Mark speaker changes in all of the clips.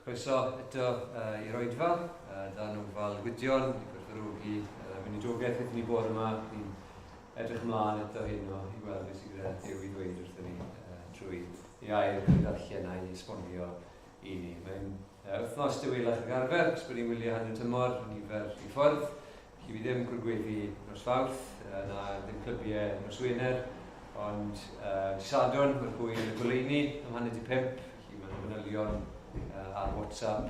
Speaker 1: Croeso eto i'r oedfa, dan nhw fel Gwydion, i gwerthfawrogi munudogaeth wrth ni bod yma. Ni'n edrych ymlaen eto hyn o i weld beth sydd gyda Duw i ddweud wrthyn ni trwy i air y darllen a'i esbonio i ni. Mae'n wythnos dywelach ag arfer, os bod ni'n wylio hanner tymor, nifer i ffwrdd. Felly fi ddim gwrgweddi nos Fawrth, na ddim clybiau nos Wener, ond Sadwrn, mae'r hwyl y goleuni am hanner 5, felly mae'n fanylion ar WhatsApp,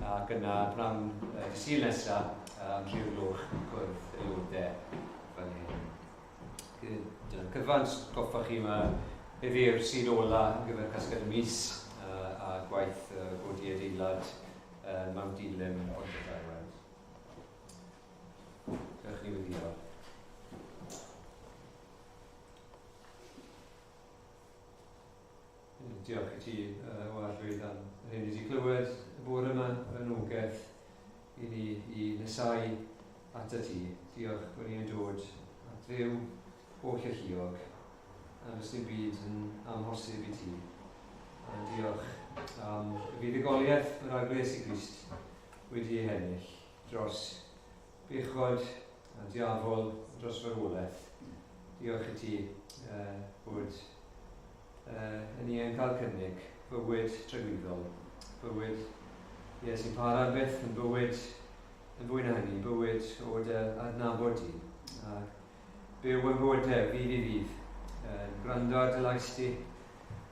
Speaker 1: ac yna pnawn Sul nesaf am 3 o'r gloch cwrdd aelodau fan hyn. Dyna'n cyfans goffa chi yma heddiw'r Sul ola ar gyfer casgad y mis a gwaith godi adeilad mewn dilyn o'r Ioan. Gwych ni weddio. Diolch i ti o arfwyd am hyn i ti clywed y bore yma yn ogaeth i ni i nesau at y ti. Diolch bod ni'n dod at ddew o lluchiog a fes dim byd yn amhosib i ti. A diolch am y fuddugoliaeth yr agwedd i Grist wedi ei hennill dros bechod a diafol dros farwolaeth. Diolch i ti bod yn ni yn cael cynnig bywyd tragweddol, bywyd sy'n para beth yn bywyd yn fwy na hynny, bywyd o adnabod ti. A byw yn bywyd fydd i fydd, yn gwrando ar dy lais ti,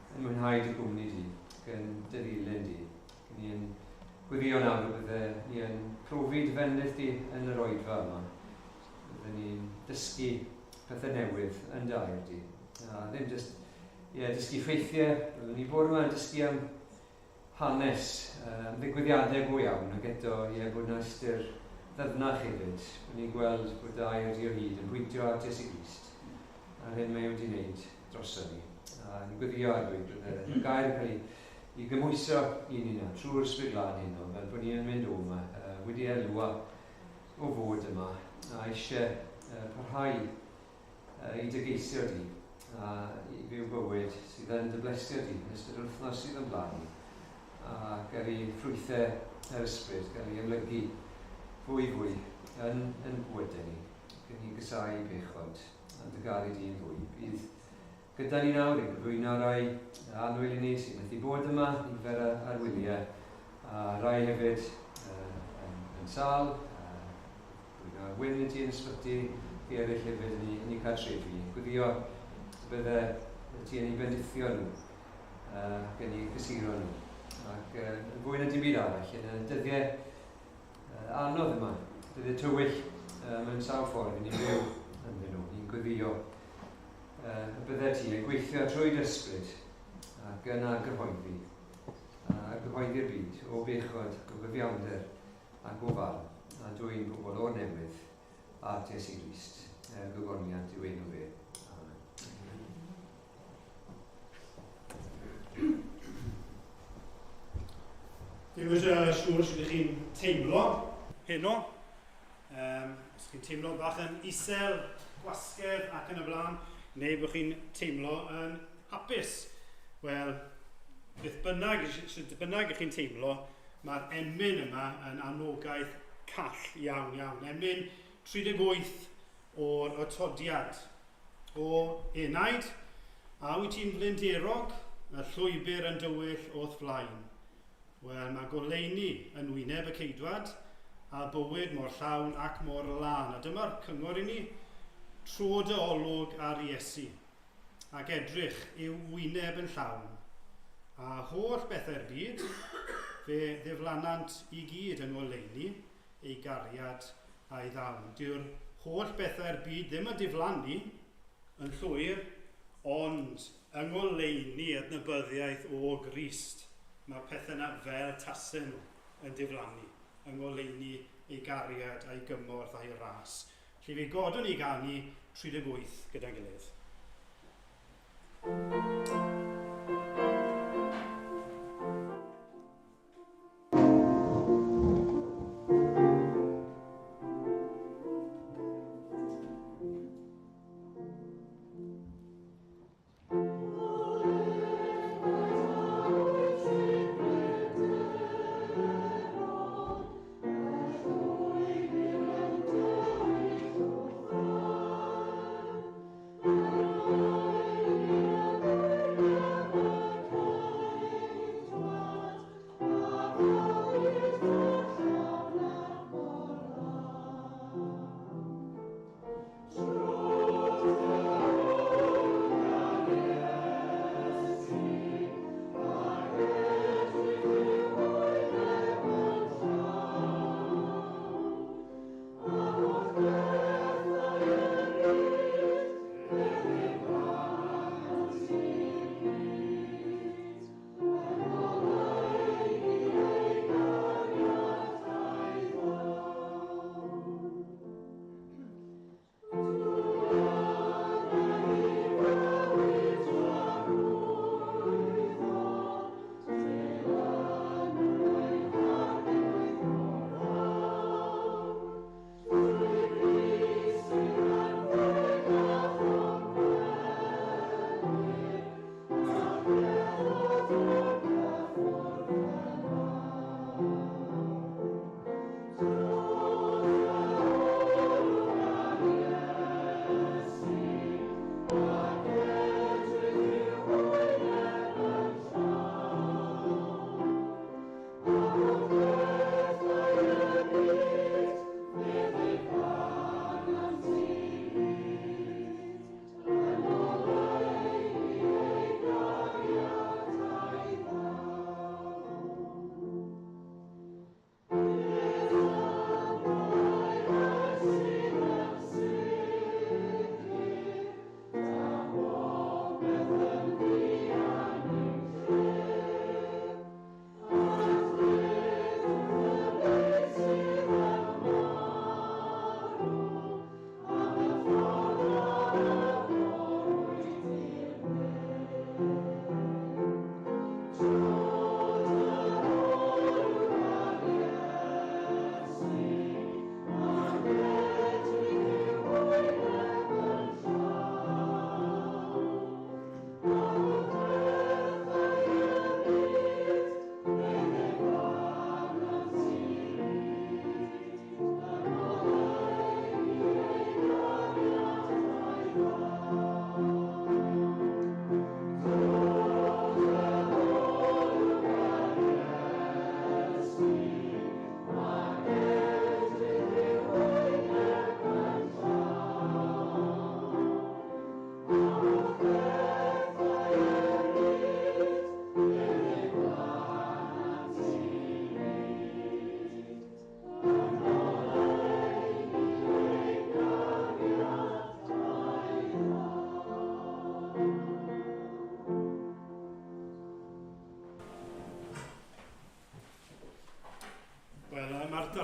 Speaker 1: yn mwynhau dy gwmni ti, yn dy ddilyn ti. Ni'n gwyddio nawr bydde ni yn profi dy fendydd ti yn yr oedfa yma. Bydde ni'n dysgu pethau newydd yn dy air ti. A ddim jyst dysgu ffeithiau, byddwn ni bod yma yn dysgu am hanes, ddigwyddiadau go iawn, ac eto bod yna ystyr ddyfnach hefyd. Byddwn ni'n gweld bod air di o hyd yn bwyntio at Iesu Grist, a'r hyn mae wedi wneud drosodd ni. A ni'n gwyddio ar dweud bod y gair yn cael ei gymwyso i ni na, trwy'r ysbryd glân hyn, fel bod ni'n mynd o yma, wedi elwa o fod yma, a eisiau parhau i dygeisio di. A i fyw bywyd sydd yn dyblesio di yn ystod yr wythnos sydd yn blaen a gael ei ffrwythau yr ysbryd, gael ei ymlygu fwy yn bywydau ni. Gan ni gysau bechod a dygaru di yn fwy. Bydd gyda ni nawr yn gyflwyno rai anwyl i ni sydd wedi bod yma, nifer ar wyliau, a rai hefyd yn sal, gwylio wyn yn ti yn ysbyty, i eraill hefyd yn ei cartrefi. Gwyddio bydde ti yn ei bendithio nhw ac yn ei cysuro nhw. Ac yn fwy na dim byd arall, yn y dyddiau anodd yma, dyddiau tywyll mewn sawl ffordd i ni byw ynddyn nhw. Ni'n gwyddio bydde ti yn gweithio trwy'r ysbryd ac yna gyhoeddi. A gyhoeddi'r byd o bechod, o gyfiawnder ac o farn. A dwi'n bobl o'r newydd at Iesu Grist. Gogoniant yw enw fe.
Speaker 2: Dwi'n siŵr os ydych chi'n teimlo heno. Os chi'n teimlo bach yn isel, gwasgedd ac yn y blaen, neu bod chi'n teimlo yn hapus. Wel, beth bynnag ych chi'n teimlo, mae'r emyn yma yn anogaeth call iawn. Emyn 38 o'r atodiad o enaid, a wyt ti'n flinderog, y llwybr yn dywyll o'th flaen. Wel, mae goleuni yn wyneb y ceidwad, a bywyd mor llawn ac mor lan. A dyma'r cyngor i ni, trod y olwg ar Iesu, ac edrych i'w wyneb yn llawn. A holl bethau'r byd, fe ddiflannant i gyd yn oleuni, ei gariad a'i ddawn. Dyw'r holl bethau'r byd ddim yn diflannu yn llwyr, ond yng ngoleuni adnabyddiaeth o Grist. Mae'r pethau yna fel tasau nhw yn diflannu, yng ngoleuni ei gariad a'i gymorth a'i ras. Felly fe godwn ni ganu 38 gyda'n gilydd.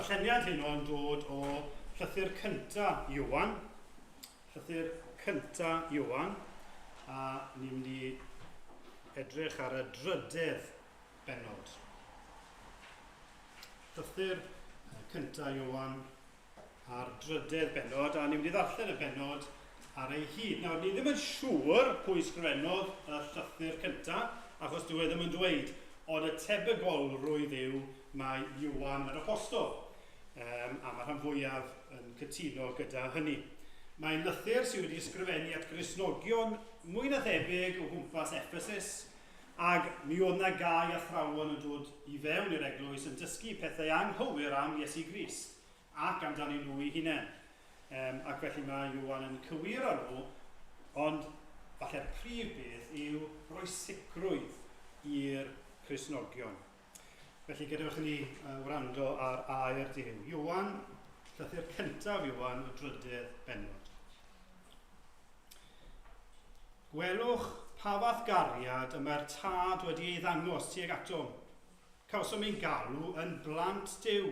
Speaker 2: darlleniad hyn o'n dod o llythyr cynta Ioan. Llythyr cynta Ioan. A ni'n mynd i edrych ar y 3ydd bennod. Llythyr cynta Ioan ar 3ydd bennod, a ni'n mynd i ddarllen y bennod ar ei hyd. Nawr, ni ddim yn siŵr pwy sgrifennodd y llythyr cynta, achos dwi ddim yn dweud, ond y tebygolrwydd yw mae Ioan yr Apostol. A mae'r rhan fwyaf yn cytuno gyda hynny. Mae'n lythyr sydd wedi ysgrifennu at Gristnogion mwy na thebyg o gwmpas Ephesus, ac mi oedd na gau athrawon yn dod i fewn i'r eglwys yn dysgu pethau anghywir am Iesu Grist ac amdanyn nhw eu hunain. Ac felly mae Ioan yn cywir ar nhw, ond falle'r prif beth yw rhoi sicrwydd i'r Cristnogion. Felly gadewch ni wrando ar air Duw. Ioan, llythyr cyntaf Ioan, y 3ydd bennod. Gwelwch pa fath gariad y mae'r tad wedi ei ddangos tuag atom. Cawsom ein galw yn blant Duw,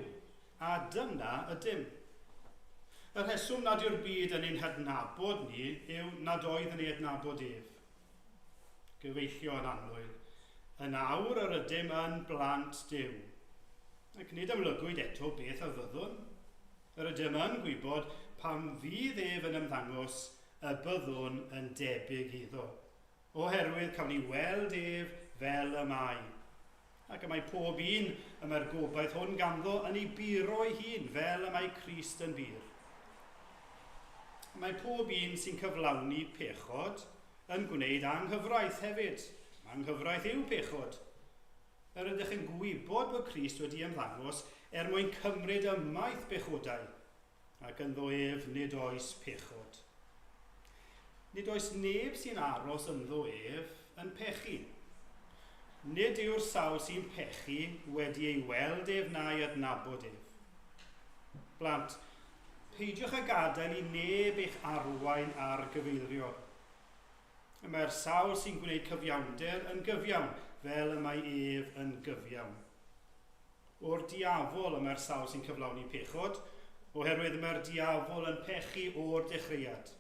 Speaker 2: a dyna ydym. Y rheswm nad yw'r byd yn ein hadnabod ni yw nad oedd yn ei adnabod ef. Gyfeillio yn annwyl. Yn awr yr ydym yn blant Duw. Ac nid ymlygwyd eto beth y fyddwn. Yr ydym yn gwybod pam fydd ef yn ymddangos y byddwn yn debyg iddo. Oherwydd cawn ni weld ef fel y mae. Ac y mae pob un y mae'r gobaith hwn ganddo yn ei buro ei hun fel y mae Crist yn byr. Mae pob un sy'n cyflawni pechod yn gwneud anghyfraith hefyd. Anghyfraith yw pechod. Yr ydych yn gwybod bod Crist wedi ymddangos mwyn cymryd ymaith bechodau, ac ynddo ef nid oes pechod. Nid oes neb sy'n aros ynddo ef yn pechu. Nid yw'r sawl sy'n pechu wedi ei weld ef na'i adnabod ef. Blant, peidiwch a gadael i neb eich arwain ar gyfeirio. Mae'r sawl sy'n gwneud cyfiawnder yn gyfiawn, fel y mae ef yn gyfiawn. O'r diafol mae'r sawl sy'n cyflawni pechod, oherwydd mae'r diafol yn pechu o'r dechreuad.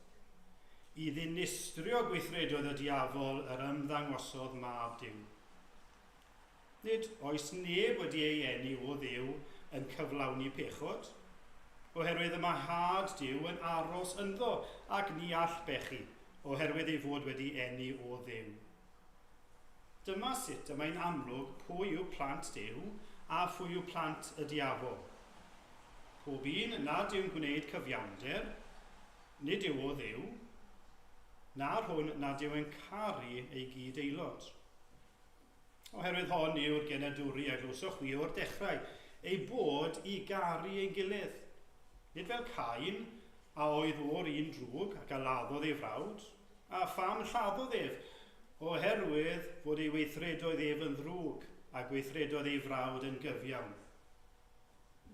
Speaker 2: I ddinistrio gweithredoedd y diafol yr ymddangosodd mab Duw. Nid oes neb wedi ei eni o Dduw yn cyflawni pechod, oherwydd y mae had Duw yn aros ynddo ac ni all bechu, oherwydd ei fod wedi eni o Dduw. Dyma sut y mae'n amlwg pwy yw plant Duw a phwy yw plant y diafol. Pob un nad yw'n gwneud cyfiawnder, nid yw o Dduw, na'r hwn nad yw'n caru ei gyd aelod. Oherwydd hon yw'r genedwri a glwsoch wi o'r dechrau, ei bod i garu ei gilydd. Nid fel Cain, a oedd o'r un drwg ac a laddodd ei frawd, a pham lladdodd ef, oherwydd fod ei weithredoedd ef yn ddrwg a gweithredoedd ei frawd yn gyfiawn.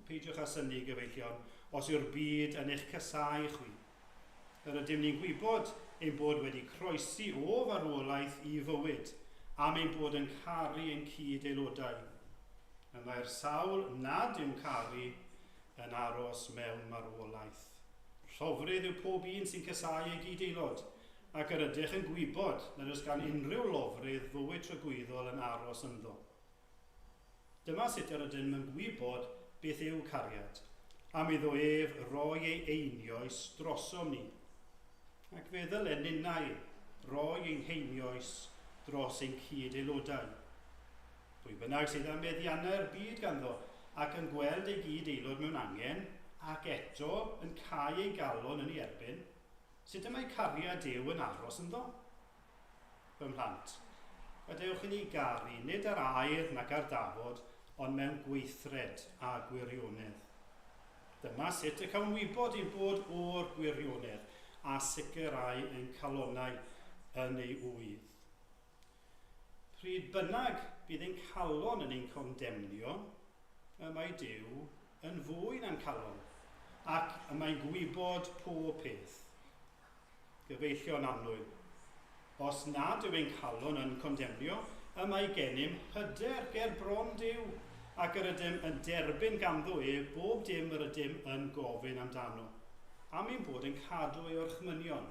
Speaker 2: Peidiwch â synnu gyfeillion, os yw'r byd yn eich casau chwi. Yr ydym ni'n gwybod ein bod wedi croesi o farwolaeth i fywyd, am ein bod yn caru ein cyd aelodau. Y mae'r sawl nad yw'n caru yn aros mewn marwolaeth. Llofrydd yw pob un sy'n casau ei gyd aelod, ac yr ydych yn gwybod nad oes gan unrhyw lofrydd fywyd trygwyddol yn aros ynddo. Dyma sut yr ydym yn gwybod beth yw cariad, am iddo ef roi ei einioes drosom ni. Ac fe ddylen ninnau roi ein heinioes dros ein cyd aelodau. Pwy bynnag sydd â meddiannau'r byd ganddo ac yn gweld ei gyd aelod mewn angen ac eto yn cau ei galon yn ei erbyn, sut y mae cariad Duw yn aros ynddo? Fy mhlant, gadewch i ni garu nid ar air nac ar dafod, ond mewn gweithred a gwirionedd. Dyma sut y cawn wybod ein bod o'r gwirionedd a sicrhau ein calonau yn ei wydd. Pryd bynnag bydd ein calon yn ein condemnio, y mae Duw yn fwy na'n calon, ac y mae'n gwybod pob peth. Gyfeillio'n annwyl. Os nad yw ein calon yn condemnio, y mae gennym hyder ger bron Duw, ac yr ydym yn derbyn ganddo bob dim yr ydym yn gofyn amdano. Am ein bod yn cadw ei orchmynion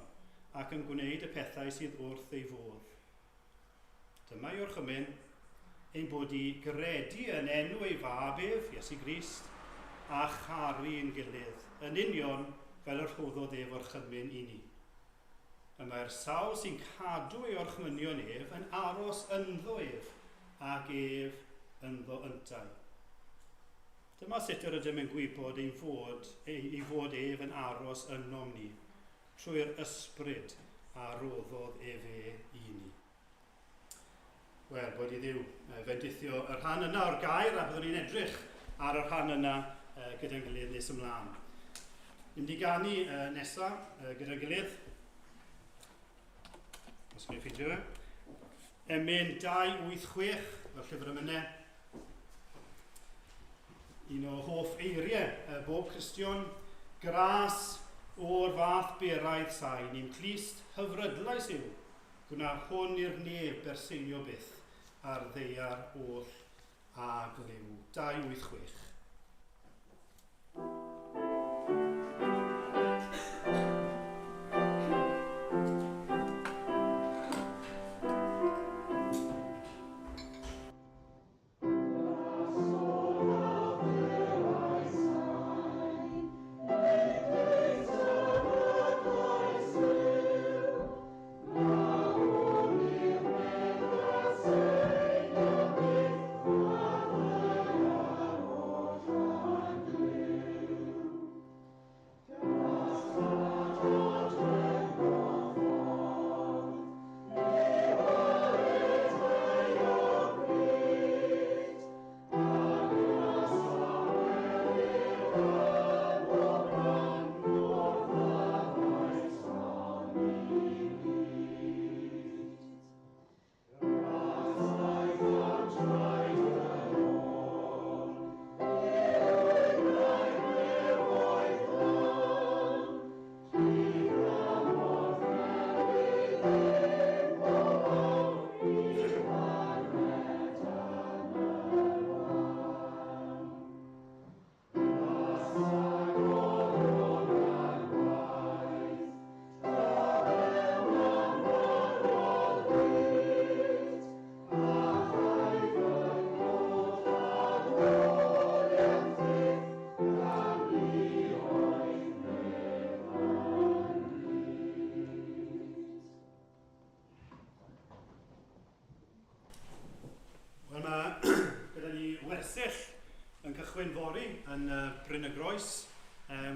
Speaker 2: ac yn gwneud y pethau sydd wrth ei fodd. Dyma ei orchymyn, ein bod i gredu yn enw ei fab ef, Iesu Grist, a charu yn gilydd, yn union fel yr rhoddodd ef orchymyn i ni. Mae'r sawl sy'n cadw ei orchmynion ef yn aros ynddo ef ac ef ynddo yntau. Dyma sut yr ydym yn gwybod ei fod ef yn aros ynom ni trwy'r ysbryd a roddodd ef i ni. Wel, bod i ddiw fendithio yr rhan yna o'r gair a byddwn ni'n edrych ar y rhan yna gyda'n gilydd nes ymlaen. Ni'n mynd i ganu nesaf gyda'n gilydd. Os ni'n ffidio fe. Emyn 286 o'r llyfr Emynau. Un o hoff eiriau bob Cristion. Gras o'r fath beraidd sain, ni'n clust hyfrydlais yw. Gwna hwn i'r neb berseinio byth ar ddeiar oll a glyw. 286.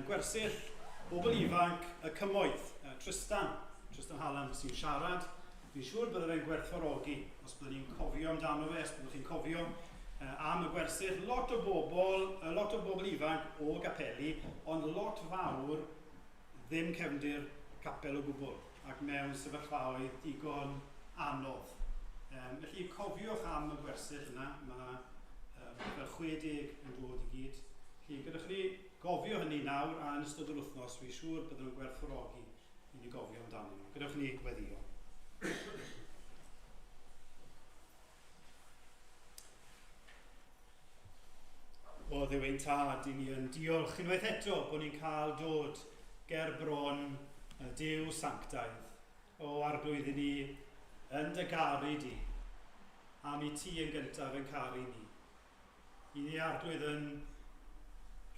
Speaker 2: Gwersyll bobl ifanc y cymoedd, Tristan Hallam sy'n siarad. Fi'n siŵr byddai fe'n gwerthfawrogi os byddwn ni'n cofio amdano fe, os byddwch chi'n cofio am y gwersyll. Lot o bobl ifanc o gapeli, ond lot fawr ddim cefndir capel o gwbl ac mewn sefyllfaoedd digon anodd. Felly cofiwch am y gwersyll yna, mae fel 60 yn dod i gyd. Felly gyda chi gofio hynny nawr a yn ystod yr wythnos, fi'n siŵr byddwn nhw'n gwerthfawrogi i ni gofio amdano nhw. Gyda chi weddio. O ddew ein tad, i ni yn diolch unwaith eto bod ni'n cael dod ger bron y Duw sanctaidd. O arglwydd i ni yn dy garu di, am i ti yn gyntaf yn caru ni. I ni arglwydd yn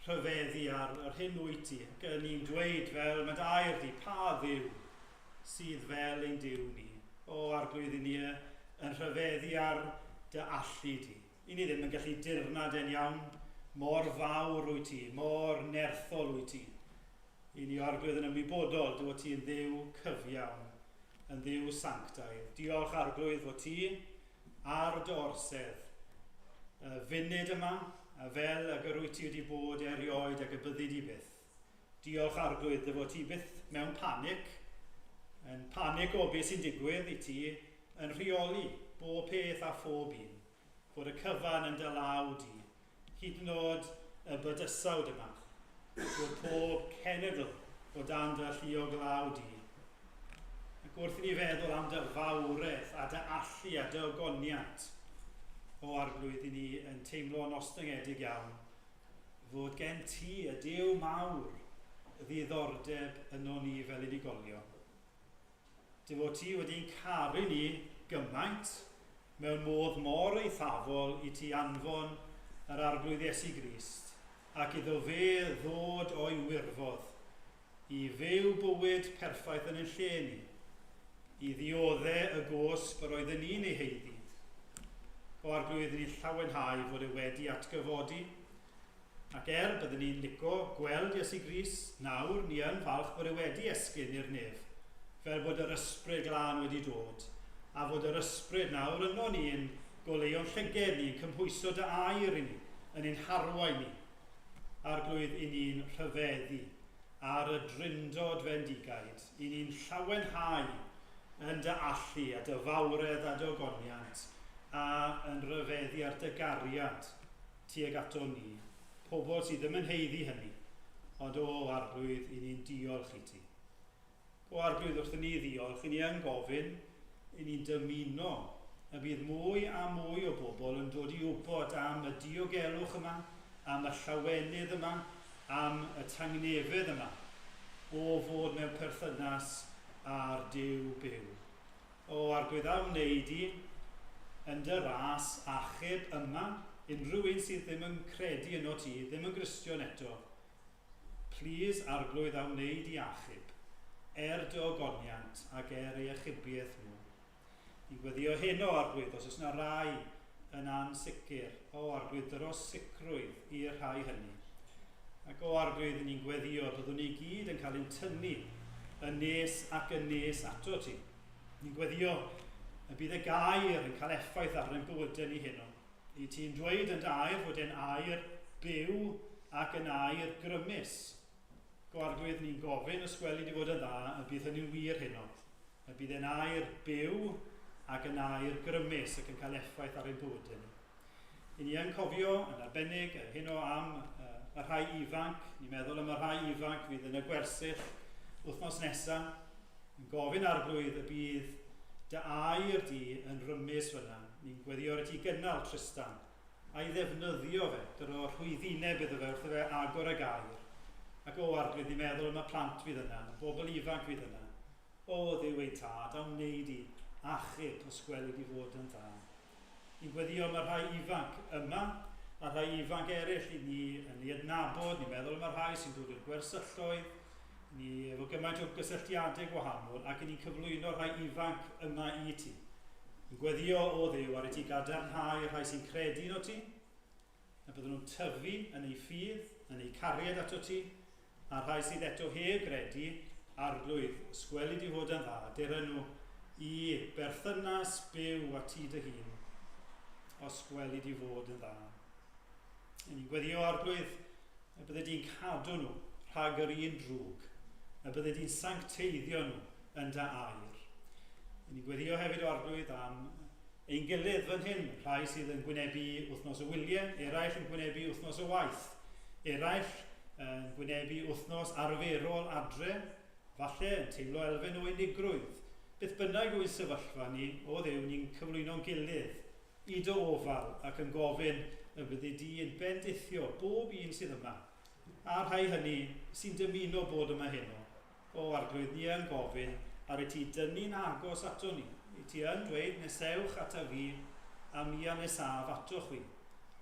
Speaker 2: rhyfeddu ar hyn wyt ti, ac yn ni'n dweud fel mae dy air di, pa ddiw sydd fel ein diw ni. O arglwydd i ni yn rhyfeddu ar dy allu di. I ni ddim yn gallu dirnad yn iawn, mor fawr wyt ti, mor nerthol wyt ti. I ni arglwydd yn ymwybodol dy fod ti yn ddiw cyfiawn, yn ddiw sanctaidd. Diolch arglwydd fod ti ar dy orsedd, funud yma, a fel ag yr wyt ti wedi bod erioed ac y byddu di byth. Diolch arglwydd dy fod ti byth mewn panic, yn panic o beth sy'n digwydd i ti, yn rheoli bob peth a phob un, bod y cyfan yn dy law di, hyd yn oed y bydysawd yma, bod pob cenedl o dan dy lluog law di. Ac wrth i ni feddwl am dy fawredd a dy allu a dy ogoniant, o arglwydd i ni yn teimlo yn ostyngedig iawn fod gen ti y Duw mawr y ddiddordeb yno ni fel unigolion. Dy fod ti wedi'n caru ni gymaint mewn modd mor eithafol i ti anfon yr arglwydd Iesu Grist ac iddo fe ddod o'i wirfodd i fyw bywyd perffaith yn ein lle ni, i ddioddau y gosb yr oedden ni'n ei heiddi. O arglwydd ni'n llawenhau fod e wedi atgyfodi, ac byddwn ni'n licio gweld Iesu Grist nawr, ni yn falch bod e wedi esgyn i'r nef, fel bod yr ysbryd glân wedi dod, a fod yr ysbryd nawr yno ni'n goleuon llyged ni, cymhwyso dy air i ni, yn ein harwau ni, arglwydd i ni'n rhyfeddu ar y drindod fendigaid, i ni'n llawenhau yn dy allu a dy fawredd a dy ogoniant, a yn rhyfeddu ar dy gariad tuag ato ni, pobl sydd ddim yn heiddi hynny, ond o arglwydd i ni'n diolch i ti. O arglwydd wrth i ni ddiolch, i ni yn gofyn, i ni'n dymuno y bydd mwy a mwy o bobl yn dod i wybod am y diogelwch yma, am y llawenydd yma, am y tangnefydd yma, o fod mewn perthynas a'r Duw byw. O arglwydd a wneud i yn dy ras achub yma, unrhyw un sydd ddim yn credu yno ti, ddim yn Gristion eto, plis arglwydd a wneud i achub, dy ogoniant ac ei achubiaeth nhw. Ni'n gweddio hyn o arglwydd, os oes yna rai yn ansicr, o arglwydd dros sicrwydd i'r rhai hynny. Ac o arglwydd ni'n gweddio byddwn ni gyd yn cael ein tynnu yn nes ac yn nes ato ti. Ni'n gweddio y bydd y gair yn cael effaith ar ein bywydau ni heno. I ti'n dweud yn dair fod e'n air byw ac yn air grymus. O arglwydd ni'n gofyn ysgweli di fod yn dda, y bydd hynny'n wir heno. Y bydd e'n air byw ac yn air grymus ac yn cael effaith ar ein bywydau ni. I ni yn cofio yn arbennig heno am y rhai ifanc, ni'n meddwl am y rhai ifanc fydd yn y gwersyll wythnos nesaf, yn gofyn arglwydd y bydd dy air di yn rymus fyna. Ni'n gweddio ar y ti gynnal Tristan, a'i ddefnyddio fe, dyro rhwyddineb iddo fe wrth fe agor y gair. Ac o arglwydd ni'n meddwl am y plant fydd yna, y bobl ifanc fydd yna. O Dduw ein tad, a wneud i achub ysgweli di fod yn dda. Ni'n gweddio am y rhai ifanc yma, a rhai ifanc eraill i ni yn ei adnabod, ni'n meddwl am y rhai sy'n dod i'r gwersylloedd, ni efo gymaint o gysylltiadau gwahanol, ac ni'n cyflwyno rhai ifanc yma i ti. Ni'n gweddio o Dduw ar y ti gadarnhau rhai sy'n credu no ti, a byddwn nhw'n tyfu yn ei ffydd, yn ei cariad ato ti, a rhai sydd eto heb gredu, arglwydd, sgweli di fod yn dda, dira nhw i berthynas byw a ti dy hun, o sgweli di fod yn dda. Ni'n gweddio arglwydd, y bydde di'n cadw nhw rhag yr un drwg, y bydde di'n sancteiddio nhw yn dy air. Ni'n gweddio hefyd o arglwydd am ein gilydd fan hyn, rhai sydd yn gwynebu wythnos y wyliau, eraill yn gwynebu wythnos y waith, eraill yn gwynebu wythnos arferol adre, falle yn teimlo elfen o unigrwydd. Beth bynnag yw'r sefyllfa ni, o Dduw, ni'n cyflwyno'n gilydd i dy ofal ac yn gofyn y bydde di yn bendithio bob un sydd yma. A rhai hynny sy'n dymuno bod yma heno. O arglwydd ni yn gofyn ar y ti dynnu'n agos ato ni. I ti yn dweud nesewch ata fi a mi a nesaf ato chwi.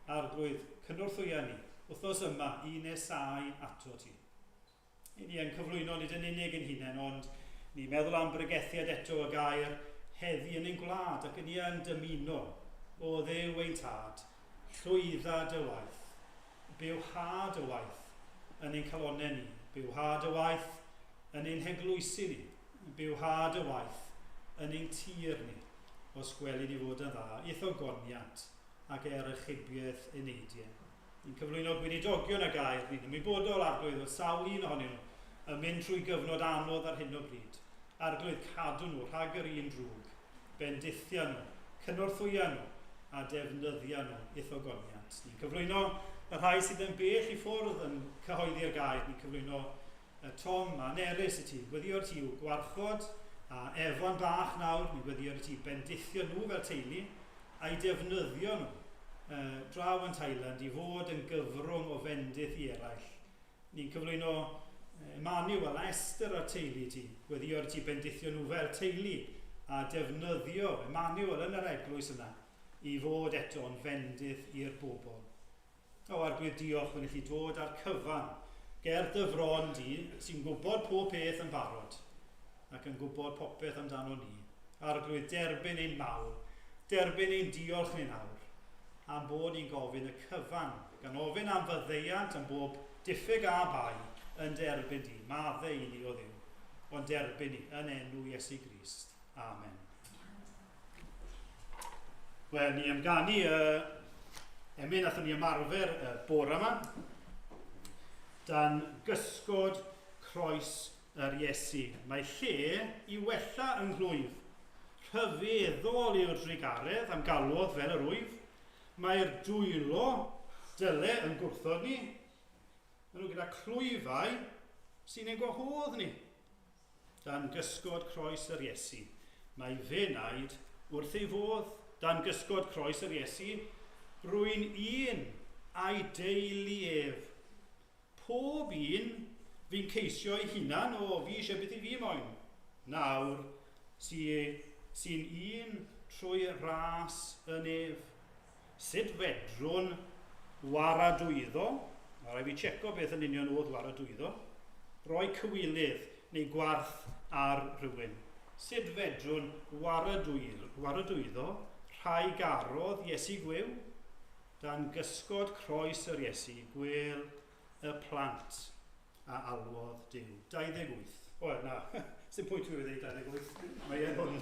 Speaker 2: Arglwydd cynnwrthwya ni, wythnos yma i nesau ato ti. I ni yn cyflwyno nid yn unig yn hunain, ond ni'n meddwl am bregethiad eto y gair heddi yn ein gwlad ac ni yn dymuno o Dduw ein tad, llwydda dy waith, bywhad y waith yn ein calonau ni, bywhad y waith yn ein heglwysi ni, bywhad y waith yn ein tir ni, o sgweli ni fod yn dda, ithogoniant ac achubiaeth uneidiau. Ni'n cyflwyno gweinidogion y gair, ni'n ymwybodol arglwydd o sawl un ohonyn nhw yn mynd trwy gyfnod anodd ar hyn o bryd. Arglwydd cadw nhw rhag yr un drwg, bendithia nhw, cynnwrthwya nhw a defnyddia nhw ithogoniant. Ni'n cyflwyno y rhai sydd yn bell i ffwrdd yn cyhoeddi'r gair. Ni'n cyflwyno Tom a Nerys y ti, gweddio'r ti i'w gwarchod, a Efon bach nawr, ni'n gweddio'r ti bendithio nhw fel teulu, a'i defnyddio nhw draw yn Thailand i fod yn gyfrwng o fendith i eraill. Ni'n cyflwyno Emmanuel a Esther a'r teulu ti, gweddiwr ti bendithio nhw fel teulu a defnyddio Emmanuel yn yr eglwys yna i fod eto'n fendith i'r bobl. O arglwydd diolch wnaeth i dod ar cyfan ger dy fron di sy'n gwybod pob peth yn barod ac yn gwybod popeth amdano ni. Arglwydd derbyn ein mawr, derbyn ein diolch ni nawr am bod ni'n gofyn y cyfan gan ofyn am fyddeiant am bob diffyg a bai yn derbyn di, maddau i ni o Dduw, ond derbyn ni yn enw Iesu Grist. Amen. Wel, ni amganu emyn athyn ni ymarfer y bore yma dan gysgod croes yr Iesu. Mae lle i wella yng nghlwyf, rhyfeddol yw'r drigaredd am galwodd fel yr wyf. Mae'r dwylo dyle yn gwrthod ni, maen nhw gyda clwyfau sy'n ei gwahodd ni. Dan gysgod croes yr Iesu, mae fe wnaed wrth ei fodd. Dan gysgod croes yr Iesu, rwy'n un a'i deulu ef. Pob un fi'n ceisio ei hunan o fi eisiau beth i fi moyn. Nawr sy'n un trwy ras yn ef. Sut fedrwn waradwyddo, a rai fi checo beth yn union oedd waradwyddo, roi cywilydd neu gwarth ar rhywun. Sut fedrwn waradwyddo rhai garodd Iesu gwyw, dan gysgod croes yr Iesu, gwyl y plant a alwodd Duw. 28. Wel, na, sy'n pwynt fi wedi 28. Mae e'n hwn.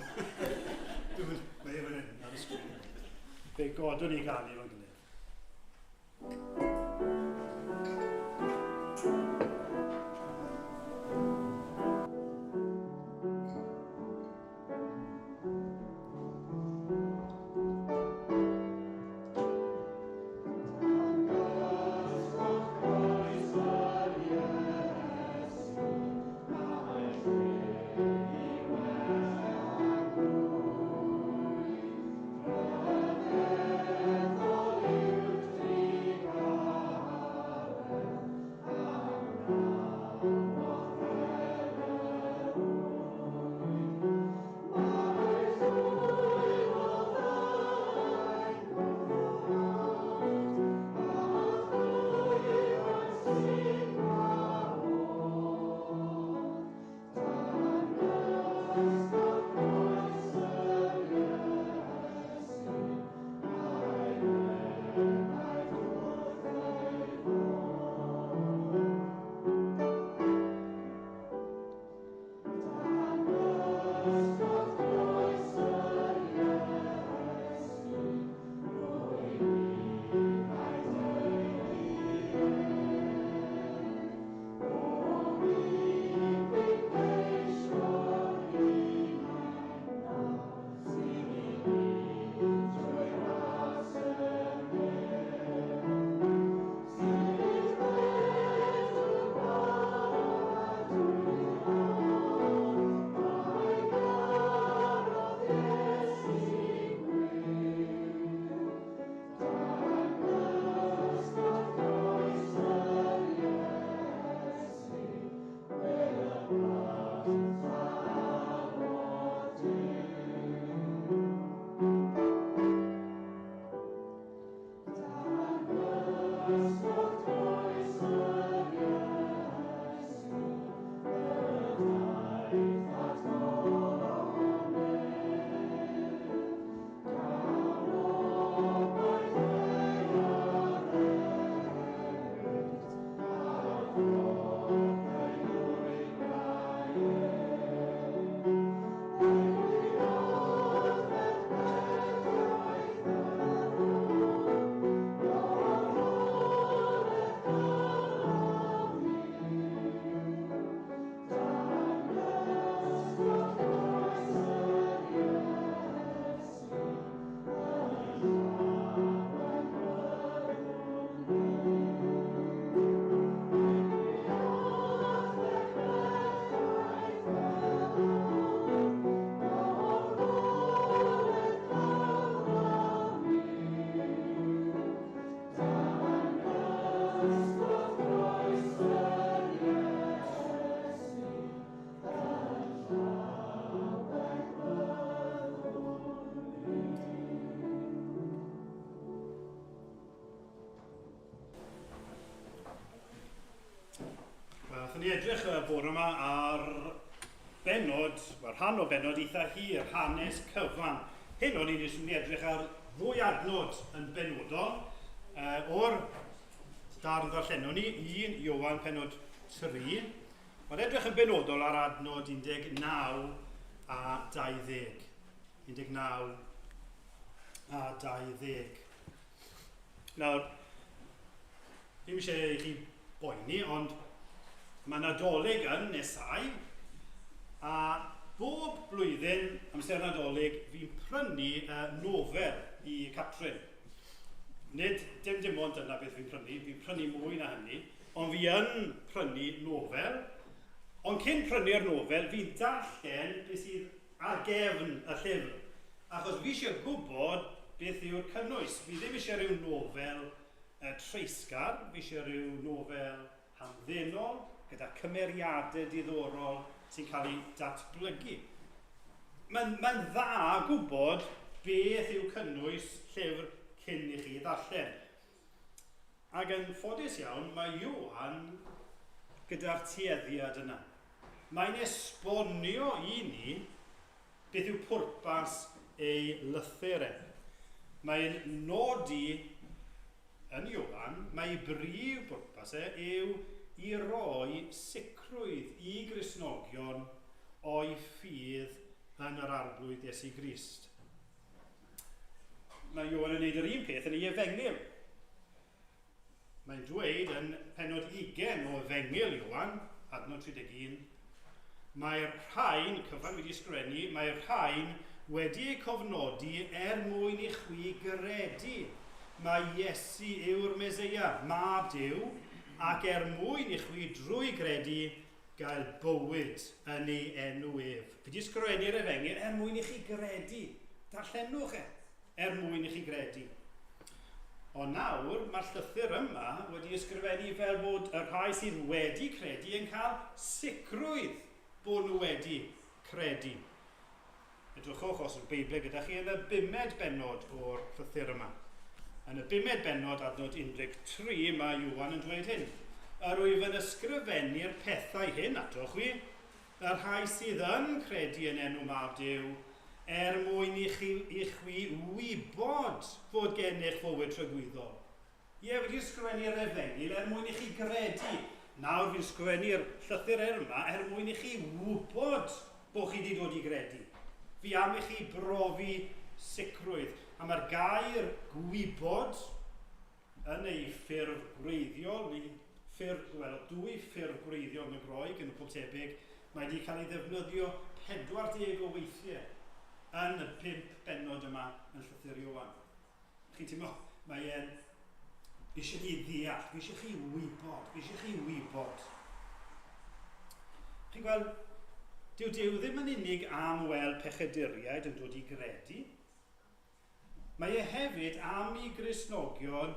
Speaker 2: Mae e'n hyn ar y sgwyn. Fe godwn ni ganu fo'n gilydd.
Speaker 3: God.
Speaker 2: ni edrych y bore yma ar benod, rhan o benod eitha hir, hanes cyfan. Hyn o'n i'n ni edrych ar ddwy adnod yn benodol o'r darn ddarllenon ni, 1 Ioan penod 3. Mae'n edrych yn benodol ar adnod 19 a 20. 19 a 20. Nawr, ddim eisiau i chi boeni, ond mae Nadolig yn nesau, a bob blwyddyn amser Nadolig fi'n prynu nofel i Catrin. Dim ond yna beth fi'n prynu mwy na hynny, ond fi yn prynu nofel, ond cyn prynu'r nofel, fi'n darllen beth sydd ar gefn y llyfr, achos fi eisiau gwybod beth yw'r cynnwys. Fi ddim eisiau rhyw nofel treisgar, fi eisiau rhyw nofel hamddenol, gyda cymeriadau diddorol sy'n cael ei datblygu. Mae'n dda gwybod beth yw cynnwys llyfr cyn i chi ddarllen. Ac yn ffodus iawn, mae Ioan gyda'r tueddiad yna. Mae'n esbonio i ni beth yw pwrpas ei lythyr e. Mae'n nodi yn Ioan, mae brif bwrpas yw i roi sicrwydd i Gristnogion o'i ffydd yn yr arglwydd Iesu Grist. Mae Ioan yn gwneud yr un peth yn ei efengyl. Mae'n dweud yn penod 20 o efengyl Ioan, adnod 31, mae'r rhain, cyfan wedi sgrennu, mae'r rhain wedi cofnodi mwyn i chwi gredu. Mae Iesu yw'r Meseia, mab Duw, ac mwyn i chwi drwy gredu gael bywyd yn ei enw ef. Fi wedi sgrennu'r efengyl mwyn i chi gredu. Darllenwch mwyn i chi gredu. Ond nawr, mae'r llythyr yma wedi ysgrifennu fel bod y rhai sydd wedi credu yn cael sicrwydd bod nhw wedi credu. Edrychwch os yw'r Beibl gyda chi yn y 5 benod o'r llythyr yma. Yn y 5 benod adnod 13 mae Ioan yn dweud hyn. Yr wyf yn ysgrifennu'r pethau hyn atoch chi, y rhai sydd yn credu yn enw mab Duw, mwyn i chwi wybod fod gennych fywyd trygwyddol. Wedi ysgrifennu'r efengyl mwyn i chi gredu. Nawr fi'n sgwennu'r llythyr yma mwyn i chi wybod bod chi wedi dod i gredu. Fi am i chi brofi sicrwydd. A mae'r gair gwybod yn ei ffurf gwreiddiol, neu dwy ffurf gwreiddiol yn y Groeg yn y Pwltebig, mae wedi cael ei ddefnyddio 40 o weithiau yn y 5 benod yma yn llythyr Ioan. Chi'n teimlo, mae e'n eisiau chi ddeall, fi eisiau chi wybod. Chi'n gweld, dyw Duw ddim yn unig am weld pechaduriaid yn dod i gredu. Mae e hefyd am i Gristnogion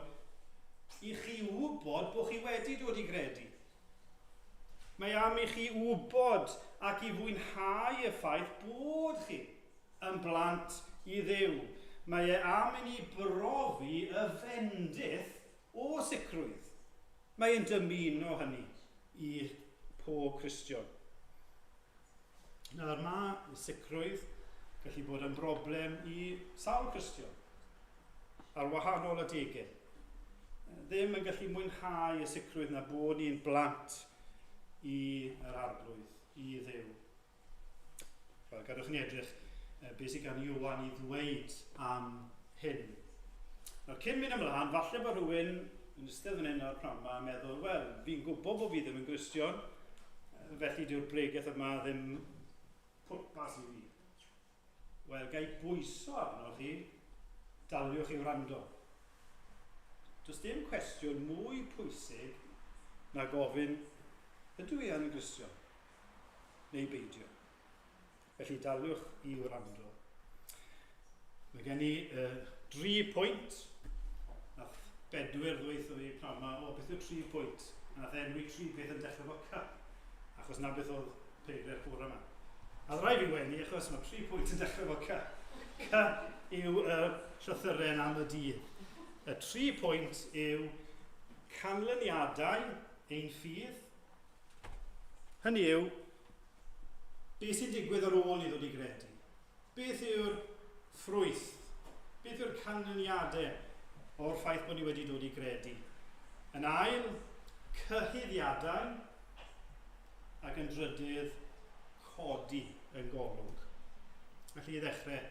Speaker 2: i chi wybod bod chi wedi dod i gredu. Mae am i chi wybod ac i fwynhau y ffaith bod chi yn blant i Dduw. Mae e am i ni brofi y fendith o sicrwydd. Mae e'n dymuno hynny i pob Cristion. Nawr mae sicrwydd gallu bod yn broblem i sawl Cristion ar wahanol adegau. Ddim yn gallu mwynhau y sicrwydd na bod ni'n blant i'r arglwydd, i Dduw. Wel, gadwch ni edrych beth sydd gan Ioan i ddweud am hyn. Nawr, cyn mynd ymlaen, falle bod rhywun yn ystod fan hyn o'r pnawn yn meddwl, wel, fi'n gwybod bod fi ddim yn Gristion, felly dyw'r bregaeth yma ddim pwrpas i fi. Wel, gai bwyso arno chi, daliwch i wrando. Does dim cwestiwn mwy pwysig na gofyn, ydw i yn Gristion? Neu beidio? Felly daliwch i wrando. Mae gen i 3 pwynt. Nath Bedwyr ddweud o fi pnawn yma, beth yw 3 pwynt? Nath enwi 3 beth yn dechrau fo C, achos na beth oedd peiriau'r bwr yma. A ddrai fi wenu, achos mae 3 pwynt yn dechrau fo C. C yw llythyren am y dydd. Y 3 pwynt yw canlyniadau ein ffydd, Hynny yw, beth sy'n digwydd ar ôl i ddod i gredu? Beth yw'r ffrwyth? Beth yw'r canlyniadau o'r ffaith bod ni wedi dod i gredu? Yn ail, cyhuddiadau ac yn drydydd, codi yn golwg. Felly i ddechrau,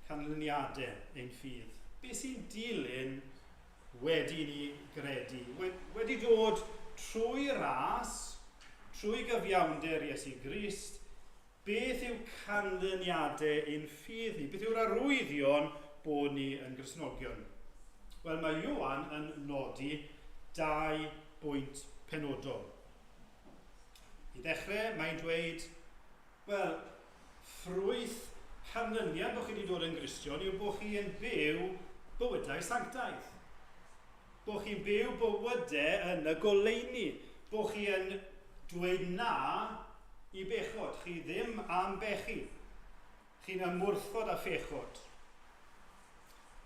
Speaker 2: canlyniadau ein ffydd. Beth sy'n dilyn wedi ni gredu? Wedi dod trwy ras, trwy gyfiawnder Iesu Grist, beth yw canlyniadau ein ffydd ni? Beth yw'r arwyddion bod ni yn Gristnogion? Wel, mae Ioan yn nodi 2 bwynt penodol. I ddechrau, mae'n dweud, wel, ffrwyth canlyniad bod chi wedi dod yn Gristion yw bod chi yn byw bywydau sanctaidd. Bod chi'n byw bywydau yn y goleuni. Bod chi yn dweud na i bechod. Chi ddim am bechu. Chi'n ymwrthod â phechod.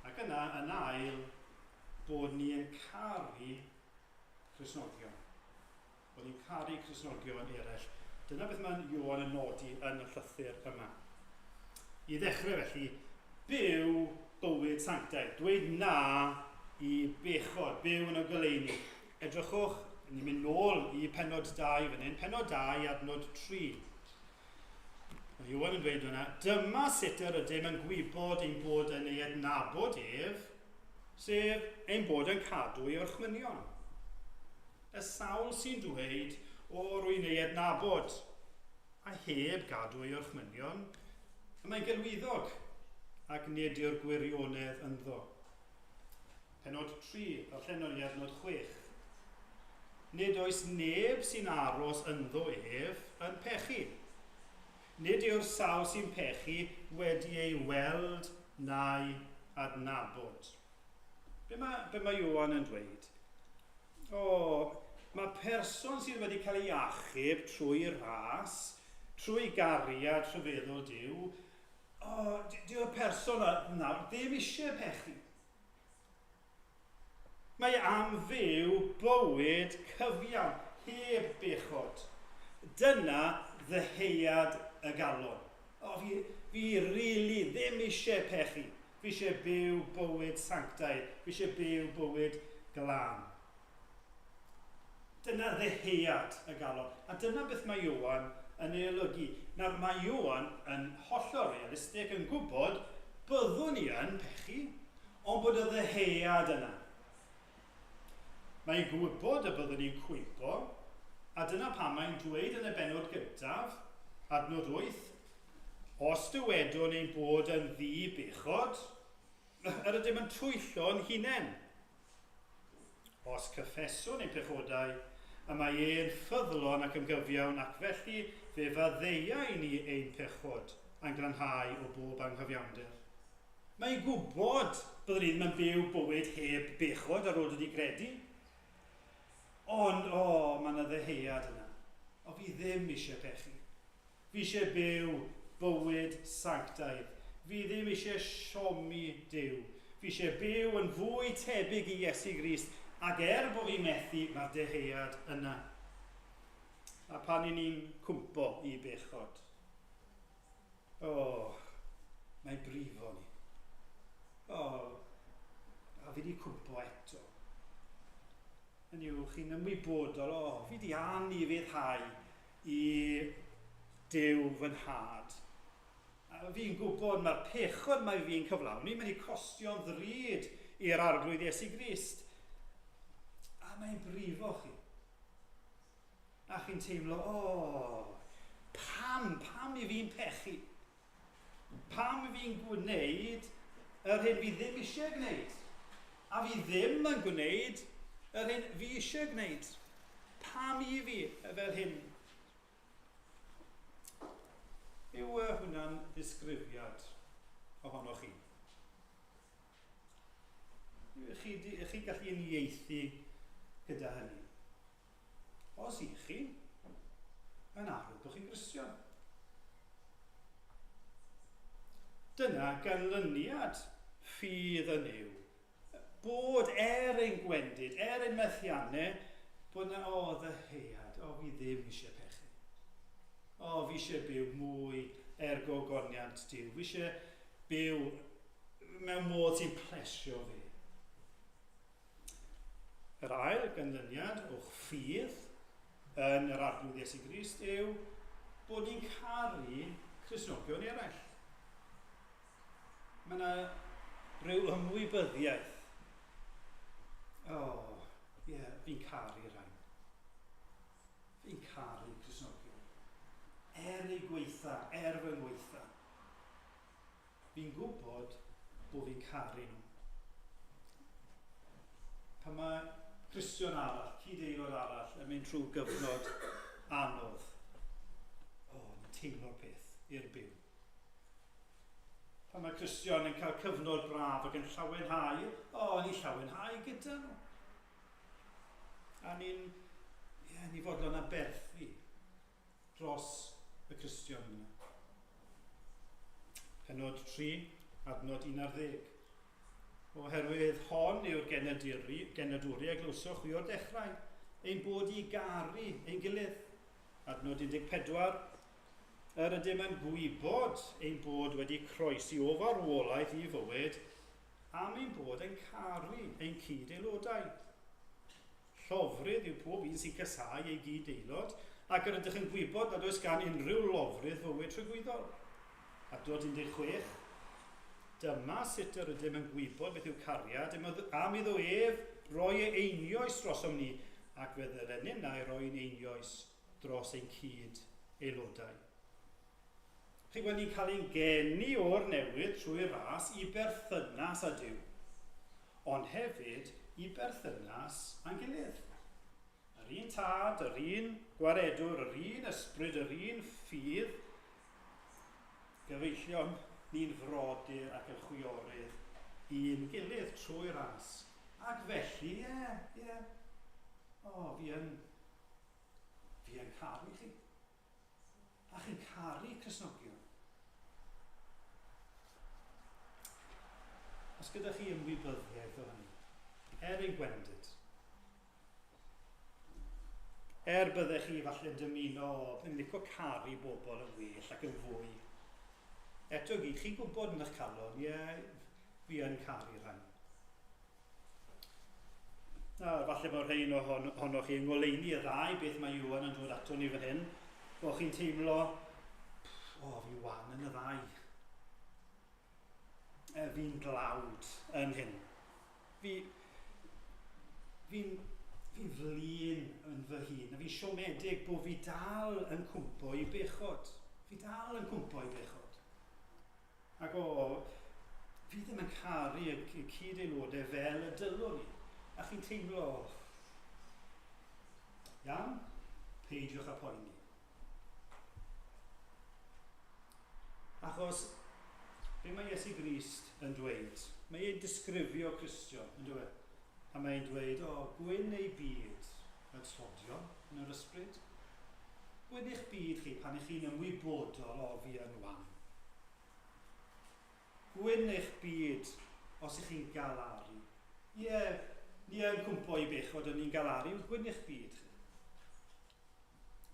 Speaker 2: Ac yna, yn ail, bod ni yn caru Cristnogion. Bod ni'n caru Cristnogion eraill. Dyna beth mae'n Ioan yn nodi yn y llythyr yma. I ddechrau felly, byw bywyd sanctaidd. Dweud na i bechod, byw yn y goleuni. Edrychwch, ni'n mynd nôl i penod 2 fan hyn. Penod 2 adnod 3. Mae Ioan yn dweud hwnna, dyma sut yr ydym yn gwybod ein bod yn ei adnabod ef, sef ein bod yn cadw ei orchmynion. Y sawl sy'n dweud o rwy'n ei adnabod a heb gadw ei orchmynion, mae'n gelwyddog ac nid yw'r gwirionedd ynddo. Penod 3, ddarllen o'r adnod 6. Nid oes neb sy'n aros ynddo ef yn pechu. Nid yw'r sawl sy'n pechu wedi ei weld na'i adnabod. Be mae Ioan yn dweud? Mae person sydd wedi cael ei achub trwy ras, trwy gariad rhyfeddol Duw, dyw'r person yna ddim eisiau pechu. Mae am fyw bywyd cyfiawn, heb bechod. Dyna ddeheuad y galon. Fi rili ddim eisiau pechu. Fi eisiau byw bywyd sanctaidd. Fi eisiau byw bywyd glân. Dyna ddeheuad y galon. A dyna beth mae Ioan yn ei olygu. Nawr, mae Ioan yn hollol realistig yn gwybod byddwn ni yn pechu, ond bod y ddeheuad yna. Mae'n gwybod y byddwn ni'n cwypo, a dyna pam mae'n dweud yn y bennod gyntaf, adnod 8, os dywedwn ein bod yn ddi-bechod, yr ydym yn twyllo'n hunain. Os cyffeswn ein pechodau, a mae e'n ffyddlon ac yn gyfiawn ac felly fe faddeuai ni ein pechod a'n glanhau o bob anghyfiawnder. Mae'n gwybod byddwn ni ddim yn byw bywyd heb bechod ar ôl dod i gredu. Ond, mae yna ddeheuad yna. Fi ddim eisiau pechu. Fi eisiau byw bywyd sanctaidd. Fi ddim eisiau siomi Duw. Fi eisiau byw yn fwy tebyg i Iesu Grist. Ac bod fi'n methu, mae'r deheuad yna. A pan i ni'n cwmpo i bechod. Mae'n brifo ni. A fi di cwmpo eto. Hynny yw, chi'n ymwybodol, fi di anifeddhau i Duw fy nhad. A fi'n gwybod mae'r pechod mae fi'n cyflawni, mae'n ei costio'n ddrud i'r arglwydd Iesu Grist. A mae'n brifo chi. A chi'n teimlo, pam i fi'n pechu? Pam i fi'n gwneud yr hyn fi ddim eisiau gwneud? A fi ddim yn gwneud yr hyn fi eisiau gwneud. Pam i fi fel hyn? Yw hwnna'n ddisgrifiad ohonoch chi? Chi gallu uniaethu gyda hynny? Os i chi, yn arwydd bod chi'n Gristion. Dyna ganlyniad ffydd yn yw. Bod ein gwendid, ein methiannau, bod yna ddeheuad, fi ddim eisiau pechu. fi eisiau byw mwy ergogoniant Duw. Fi eisiau byw mewn modd sy'n plesio fi. Yr ail ganlyniad o'ch ffydd yn yr arglwydd Iesu Grist yw bod ni'n caru Cristnogion eraill. Mae yna rhyw ymwybyddiaeth. Fi'n caru rhain. Fi'n caru Cristnogion. Ei gweitha, fy ngweitha. Fi'n gwybod bod fi'n caru nhw. Pan mae Cristion arall, cyd-aelod arall, yn mynd trwy gyfnod anodd. Ni'n teimlo'r peth i'r byw. Pan mae Cristion yn cael cyfnod braf ac yn llawenhau, ni'n llawenhau gyda nhw. A ni fodlon aberthu dros y Cristion yna. Pennod 3, adnod 11. Oherwydd hon yw'r genedwri a glywsoch chi o'r dechrau, ein bod i garu ein gilydd. Adnod 14. Yr ydym yn gwybod ein bod wedi croesi o farwolaeth i fywyd am ein bod yn caru ein cyd-aelodau. Llofrydd yw pob un sy'n casau ei gyd-aelod ac yr ydych yn gwybod nad oes gan unrhyw lofrydd fywyd trwy-gwyddol. Adnod 16. Dyma sut yr ydym yn gwybod beth yw cariad am iddo ef roi ei einioes drosom ni ac fydd yr enyn na'i roi'n einioes dros ein cyd-aelodau. Chi wedi cael ein geni o'r newydd trwy'r ras i berthynas â Duw, ond hefyd i berthynas a'n gilydd. Yr un tad, yr un gwaredwr, yr un ysbryd, yr un ffydd, gyfeillion ni'n frodyr ac yn chwiorydd i'n gilydd trwy'r ras. Ac felly, fi yn caru chi. A chi'n caru Cristnogion. Os gyda chi ymwybyddiaeth o hynny, ein gwendid, byddech chi falle dymuno yn licio caru bobl yn well ac yn fwy. Eto gyd, chi'n gwybod yn eich calon, fi yn caru rhain. Falle bod rhain ohonoch chi yn ngoleuni y ddau beth mae Ioan yn dod ato ni fan hyn, bod chi'n teimlo, fi wan yn y ddau. Fi'n glawd yn hyn. Fi'n flin yn fy hun, a fi'n siomedig bod fi dal yn cwmpo i bechod. Ac fi ddim yn caru y cyd-aelodau fel y dylwn ni. A chi'n teimlo, iawn, peidiwch â poeni. Achos, be mae Iesu Grist yn dweud, mae e'n disgrifio Cristion, yn dweud. A mae'n dweud, gwyn ei byd, yn slodion yn yr ysbryd. Gwyn eich byd chi pan ych chi'n ymwybodol fi yn wan. Gwyn eich byd os ych chi'n galaru. Ni yn cwmpo i bechod yn ni'n galaru, gwyn eich byd chi.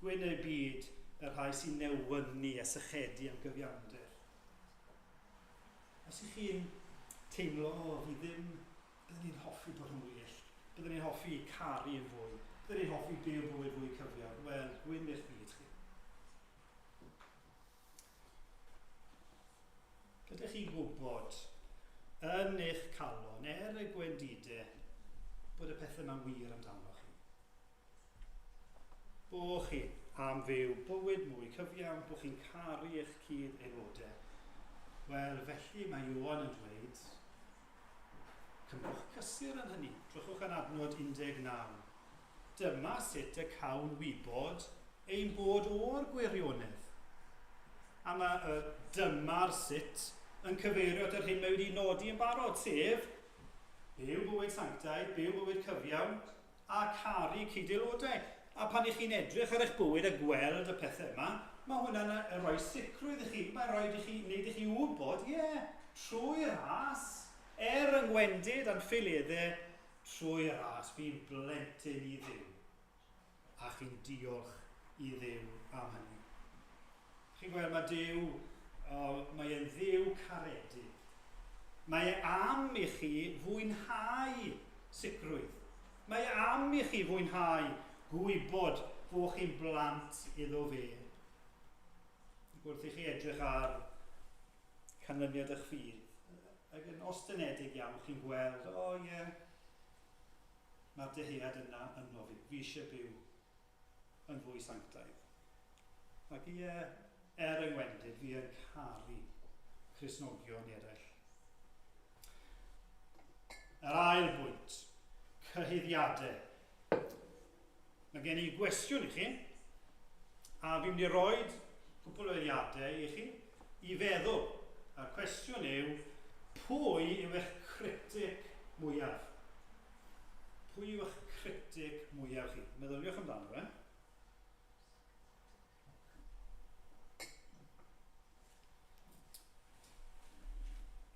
Speaker 2: Gwyn ei byd yr rhai sy'n newynu a sychedu am gyfiawnder. Os ych chi'n teimlo, byddwn ni'n hoffi bod yn well, byddwn ni'n hoffi caru yn fwy, byddwn ni'n hoffi byw bywyd fwy cyfiawn, wel, gwyn eich byd chi. Gydych chi gwybod yn eich calon, y gwendidau, bod y pethau yma'n wir amdano chi. Bo chi am fyw bywyd mwy cyfiawn, bod chi'n caru eich cyd-aelodau. Wel, felly mae Ioan yn dweud, cymwch cysur yn hynny. Trwchwch yn adnod 19. Dyma sut y cawn wybod ein bod o'r gwirionedd. A mae dyma'r sut yn cyfeirio at yr hyn mae wedi nodi yn barod, sef byw bywyd sanctaidd, byw bywyd cyfiawn a caru cyd-aelodau. A pan ych chi'n edrych ar eich bywyd a gweld y pethau yma, mae hwnna'n rhoi sicrwydd i chi. Mae'n rhoi i chi, wneud i chi wybod, trwy'r ras, yng ngwendid a'n ffiliaddau, trwy'r ras, fi'n blentyn i Dduw. A chi'n diolch i Dduw am hynny. gweld mae Duw, mae e'n dduw caredig. Mae e am i chi fwynhau sicrwydd. Mae e am i chi fwynhau gwybod bod chi'n blant iddo fe. Wrth i chi edrych ar canlyniad eich ffydd, ac yn ostynedig iawn chi'n gweld, mae'r dehead yna yno fi. Fi eisiau byw yn fwy sanctaidd. Ac yng ngwendid, fi yn caru Cristnogion eraill. Yr ail bwynt, cyhuddiadau. Mae gen i gwestiwn i chi, a fi'n mynd i roi cwpl o eiliadau i chi i feddwl. A'r cwestiwn yw, pwy yw eich critic mwyaf? Pwy yw eich critic mwyaf chi? Meddyliwch amdano fe.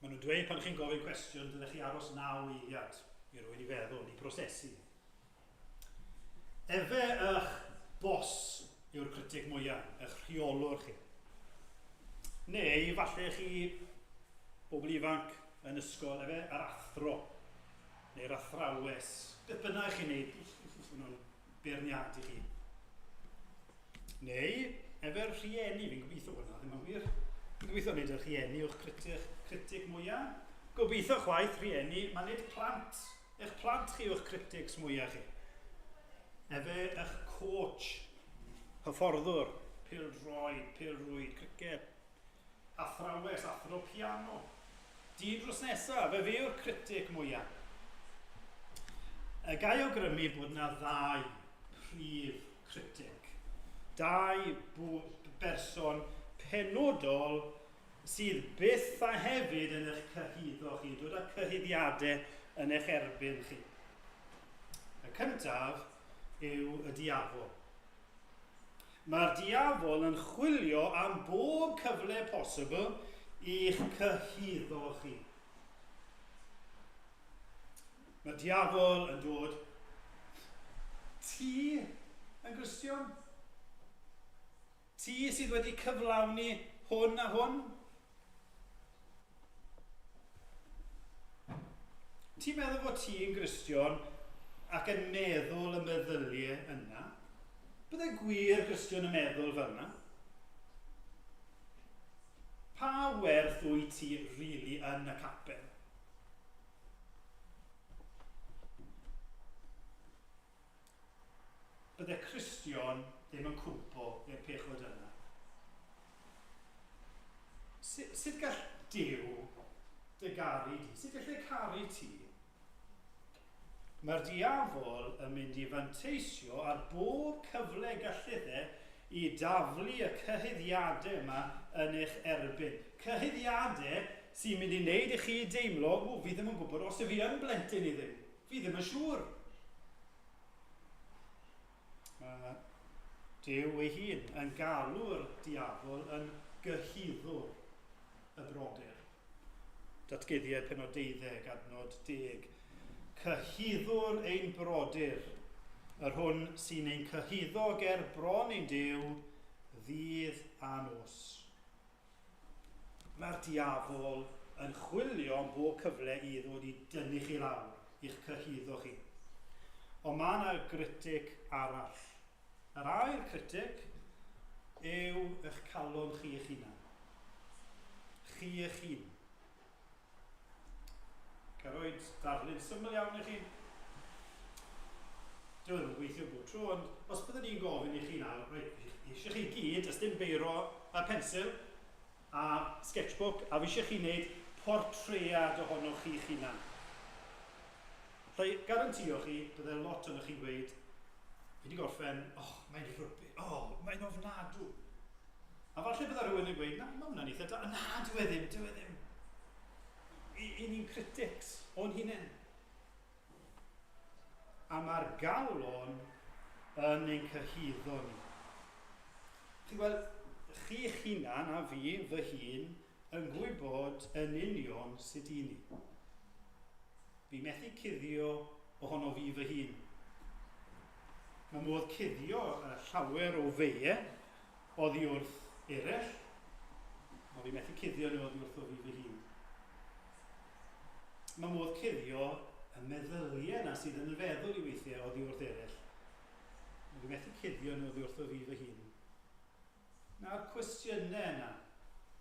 Speaker 2: Maen nhw'n dweud pan chi'n gofyn cwestiwn, dylech chi aros 9 eiliad i rywun i feddwl, i prosesu. Efe eich bos yw'r critic mwyaf, eich rheolwr chi. Neu falle chi bobl ifanc yn ysgol, efe yr athro, neu'r athrawes. Beth bynnag chi'n neud, nhw'n beirniadu chi. Neu efo'r rhieni, fi'n gobeithio hwnna, ddim yn wir. Fi'n gobeithio wneud yr rhieni o'ch critic mwyaf. Gobeithio chwaith rhieni, mae'n nid plant. Eich plant chi o'ch critics mwyaf chi. Efe eich coach, hyfforddwr, pêl-droed, pêl-rwyd, criced, athrawes, athro piano. Dyn dros nesaf, fe yw'r critic mwyaf. Gai awgrymu bod yna 2 prif critic. 2 berson penodol sydd byth a hefyd yn eich cyhuddo chi, dod â cyhuddiadau yn eich erbyn chi. Y cyntaf yw y diafol. Mae'r diafol yn chwilio am bob cyfle posibl i'ch cyhuddo chi. Mae'r diafol yn dod, ti yn Gristion? Ti sydd wedi cyflawni hwn a hwn? Ti'n meddwl bod ti yn Gristion ac yn meddwl y meddyliau yna? Byddai gwir Gristion yn meddwl fel yna? Pa werth wyt ti rili yn y capel? Byddai Cristion ddim yn cwmpo i'r pechod yna. Sut gall Duw dy garu di? Sut gall ei caru ti? Mae'r diafol yn mynd i fanteisio ar bob cyfle gallith i daflu y cyhuddiadau yma yn eich erbyn. Cyhuddiadau sy'n mynd i wneud i chi deimlo, fi ddim yn gwybod os y fi yn blentyn i ddim. Fi ddim yn siŵr. Mae Duw ei hun yn galw'r diafol yn gyhuddwr y brodyr. Datguddiad pennod 12, adnod 10. Cyhuddwr ein brodyr, yr hwn sy'n ein cyhuddo ger bron ein Duw ddydd a nos. Mae'r diafol yn chwilio am bob cyfle i ddod i dynnu chi lawr, i'ch cyhuddo chi. Ond mae yna critic arall. Yr ail critic yw eich calon chi eich hunan. Chi eich hun. Ga roed darlun syml iawn i chi. Dwi'n yn gweithio bob tro, ond os byddwn ni'n gofyn i chi nawr, eisiau chi gyd, ys dim beiro a pensil a sketchbook, a fi eisiau chi wneud portread ohonoch chi eich hunan. Garantio chi, byddai lot o'n chi'n gweud, fi wedi gorffen, mae'n rwbi, mae'n ofnadw. A falle bydda rhywun yn gweud, mae hwnna'n eitha da. Na, dyw e ddim. I ni'n critics o'n hunain. A mae'r galon yn ein cyhuddo ni. Chi weld, chi eich hunan a fi, fy hun, yn gwybod yn union sut i ni. Fi methu cuddio ohono fi fy hun. Mae modd cuddio llawer o feie oddi wrth eraill, Mae fi methu cuddio nhw oddi wrtho fi fy hun. Mae modd cuddio y meddyliau yna sydd yn feddwl i weithiau oddi wrth eraill. Mae fi methu cuddio nhw oddi wrtho fi fy hun. Na'r cwestiynau yna,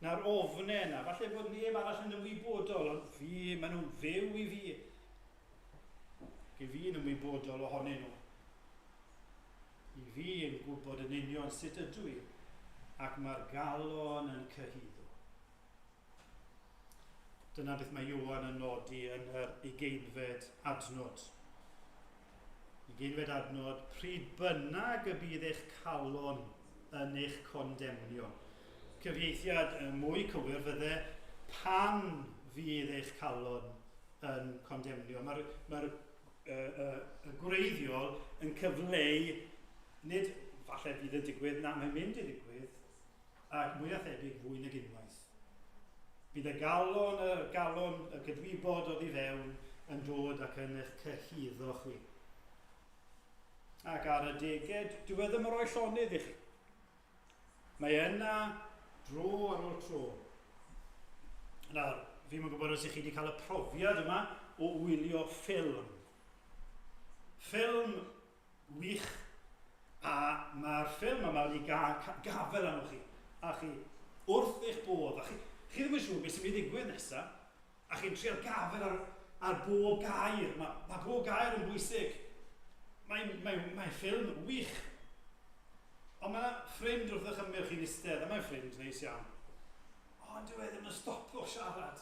Speaker 2: na'r ofnau yna, falle bod neb arall yn ymwybodol, ond fi, maen nhw'n fyw i fi. Ge fi yn ymwybodol ohonyn nhw. I fi yn gwybod yn union sut ydw i, ac mae'r galon yn cyhuddo. Dyna beth mae Ioan yn nodi yn yr ugeinfed adnod. Ugeinfed adnod, pryd bynnag y bydd eich calon yn eich condemnio. Cyfieithiad mwy cywir fydde pan fydd eich calon yn condemnio. Mae'r gwreiddiol yn cyfleu, nid falle bydd y digwydd, na mae'n mynd i ddigwydd, ac mwy a thebyg fwy nag unwaith. Bydd y galon, y gydwybod oddi fewn yn dod ac yn eich cyhuddo chi. Ac ar y deged, dyw e ddim yn rhoi llonydd i chi. Mae yna dro ar ôl tro. Nawr, fi'n gwybod os ych chi wedi cael y profiad yma o wylio ffilm. Ffilm wych, a mae'r ffilm yma wedi gafel arnoch chi. A chi wrth eich bodd, a chi ddim yn siŵr beth sy'n mynd i ddigwydd nesaf, a chi'n trio gafel ar bob gair. Mae bob gair yn bwysig. Mae'n ffilm wych. Ond mae ffrind wrth eich ymwneud chi'n eistedd, a mae'n ffrind neis iawn. Ond dyw e ddim yn stopo siarad.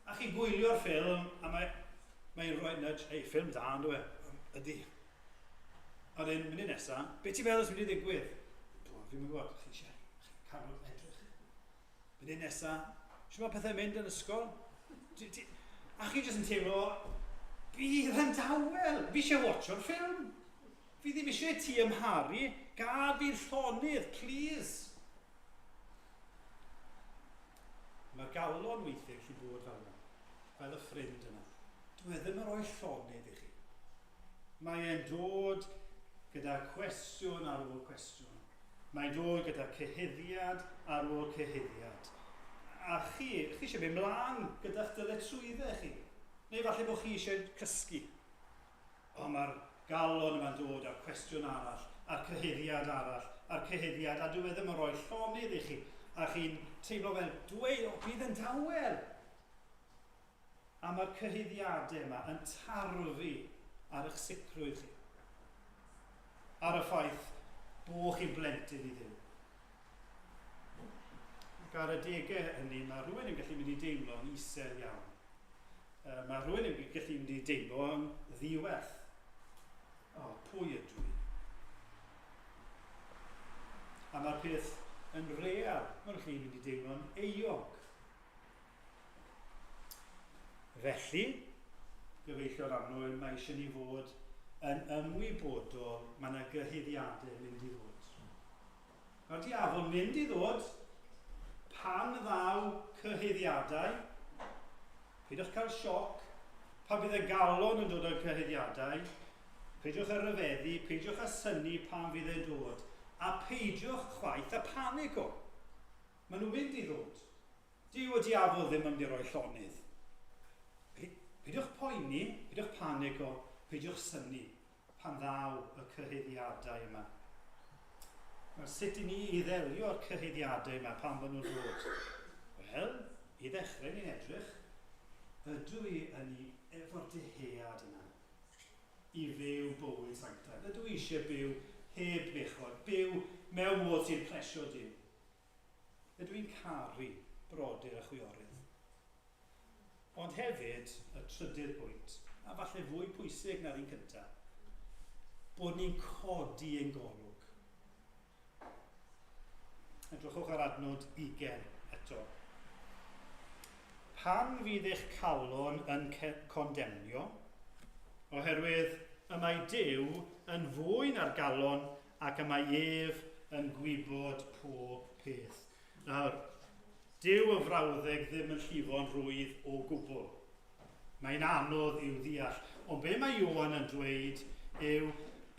Speaker 2: A chi'n gwylio'r ffilm, a mae'n rhoi nudge, hei, ffilm da, dyw e, ydi. A dyn, munud nesaf, beth ti'n meddwl sy'n mynd i ddigwydd? Fi'n gwybod, chi'n cael edrych. Munud nesaf, sy'n mae pethau mynd yn ysgol? A chi jyst yn teimlo, bydd yn dawel, fi eisiau watcho'r ffilm. Fi ddim eisiau ti ymharu, gad fi'r llonydd, please. Mae'r galon weithiau gallu bod fel yna, fel y ffrind yna. Dwi ddim yn rhoi llonydd i chi. Mae e'n dod gyda cwestiwn ar ôl cwestiwn. Mae'n dod gyda cyhuddiad ar ôl cyhuddiad. A chi eisiau mynd mlaen gyda'ch dyletswyddau chi. Neu falle bod chi eisiau cysgu. Ond mae'r galon yma'n dod a'r cwestiwn arall, a'r cyhuddiad arall, a'r cyhuddiad, a dwi ddim yn rhoi llonydd i chi. A chi'n teimlo fel, dweud, bydd yn dawel. A mae'r cyhuddiadau yma yn tarfu ar eich sicrwydd chi. Ar y ffaith bod chi'n blentyn i Dduw. Ac ar y degau hynny, mae rhywun yn gallu mynd i deimlo'n isel iawn. Mae rhywun yn gallu mynd i deimlo'n ddiwerth. Pwy ydw i? A mae'r peth yn real, mae'r gallu mynd i deimlo'n euog. Felly, gyfeillio'r annwyl, mae eisiau ni fod yn ymwybodol, mae yna gyhuddiadau mynd i ddod. Mae'r diafol mynd i ddod pan ddaw cyhuddiadau, peidiwch cael sioc, pan bydd y galon yn dod o'r cyhuddiadau, peidiwch a ryfeddu, peidiwch a synnu pan fydd e'n dod, a peidiwch chwaith a panico. Maen nhw'n mynd i ddod. Dyw y diafol ddim yn mynd i roi llonydd. Peidiwch poeni, peidiwch panico, peidiwch synnu pan ddaw y cyhuddiadau yma. Sut i ni i ddelio'r cyhuddiadau yma pan maen nhw'n dod? Wel, i ddechrau ni'n edrych, ydw i yn ei efo'r deheuad yna i fyw bywyd sanctaidd. Ydw i eisiau byw heb bechod, byw mewn modd sy'n plesio Duw. Ydw i'n caru brodyr a chwiorydd. Ond hefyd, y trydydd pwynt, a falle fwy pwysig na'r un cyntaf, bod ni'n codi ein golwg. Edrychwch ar adnod 20 eto. Pan fydd eich calon yn condemnio, oherwydd y mae Duw yn fwy na'r galon ac y mae ef yn gwybod pob peth. Nawr, Duw y frawddeg ddim yn llifo'n rwydd o gwbl. Mae'n anodd i'w ddeall. Ond be mae Ioan yn dweud yw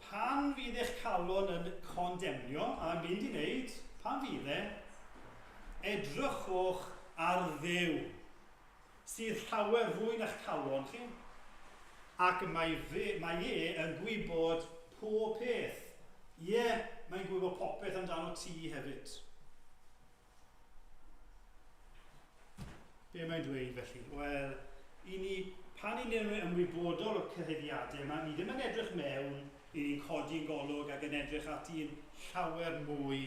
Speaker 2: pan fydd eich calon yn condemnio, a mynd i wneud, pan fydd e, edrychwch ar Dduw, sydd llawer fwy na'ch calon chi, ac mae e yn gwybod pob peth. Ie, mae'n gwybod popeth amdano ti hefyd. Be mae'n dweud felly? Wel, pan i ni'n ymwybodol o'r cyhyddiadau yma, ni ddim yn edrych mewn i ni'n codi'n golwg ac yn edrych ati'n llawer mwy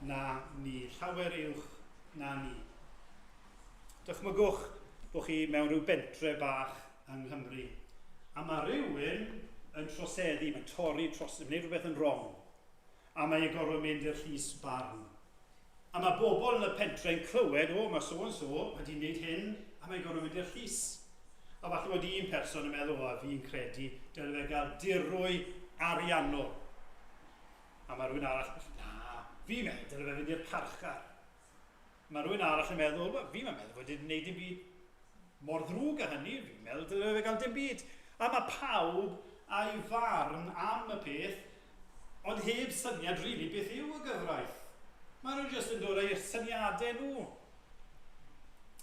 Speaker 2: na ni, llawer uwch na ni. Dychmygwch bod chi mewn rhyw bentre bach yng Nghymru, a mae rhywun yn troseddu, mae'n torri troseddu, mae'n gwneud rhywbeth yn wrong, a mae'n gorfod mynd i'r llys barn. A mae bobl yn y pentre yn clywed, mae so and so wedi wneud hyn, a mae'n gorfod mynd i'r llys. A falle bod un person yn meddwl, fi'n credu, dylai fe gael dirwy ariannol. A mae rhywun arall, fi'n meddwl, dylai fe fynd i'r carchar. Mae rhywun arall yn meddwl, fi'n meddwl bod wedi wneud dim byd mor ddrwg â hynny, fi'n meddwl, dylai fe gael dim byd. A mae pawb a'i farn am y peth, ond heb syniad rili beth yw y gyfraith. Maen nhw jyst yn dod â'r syniadau nhw.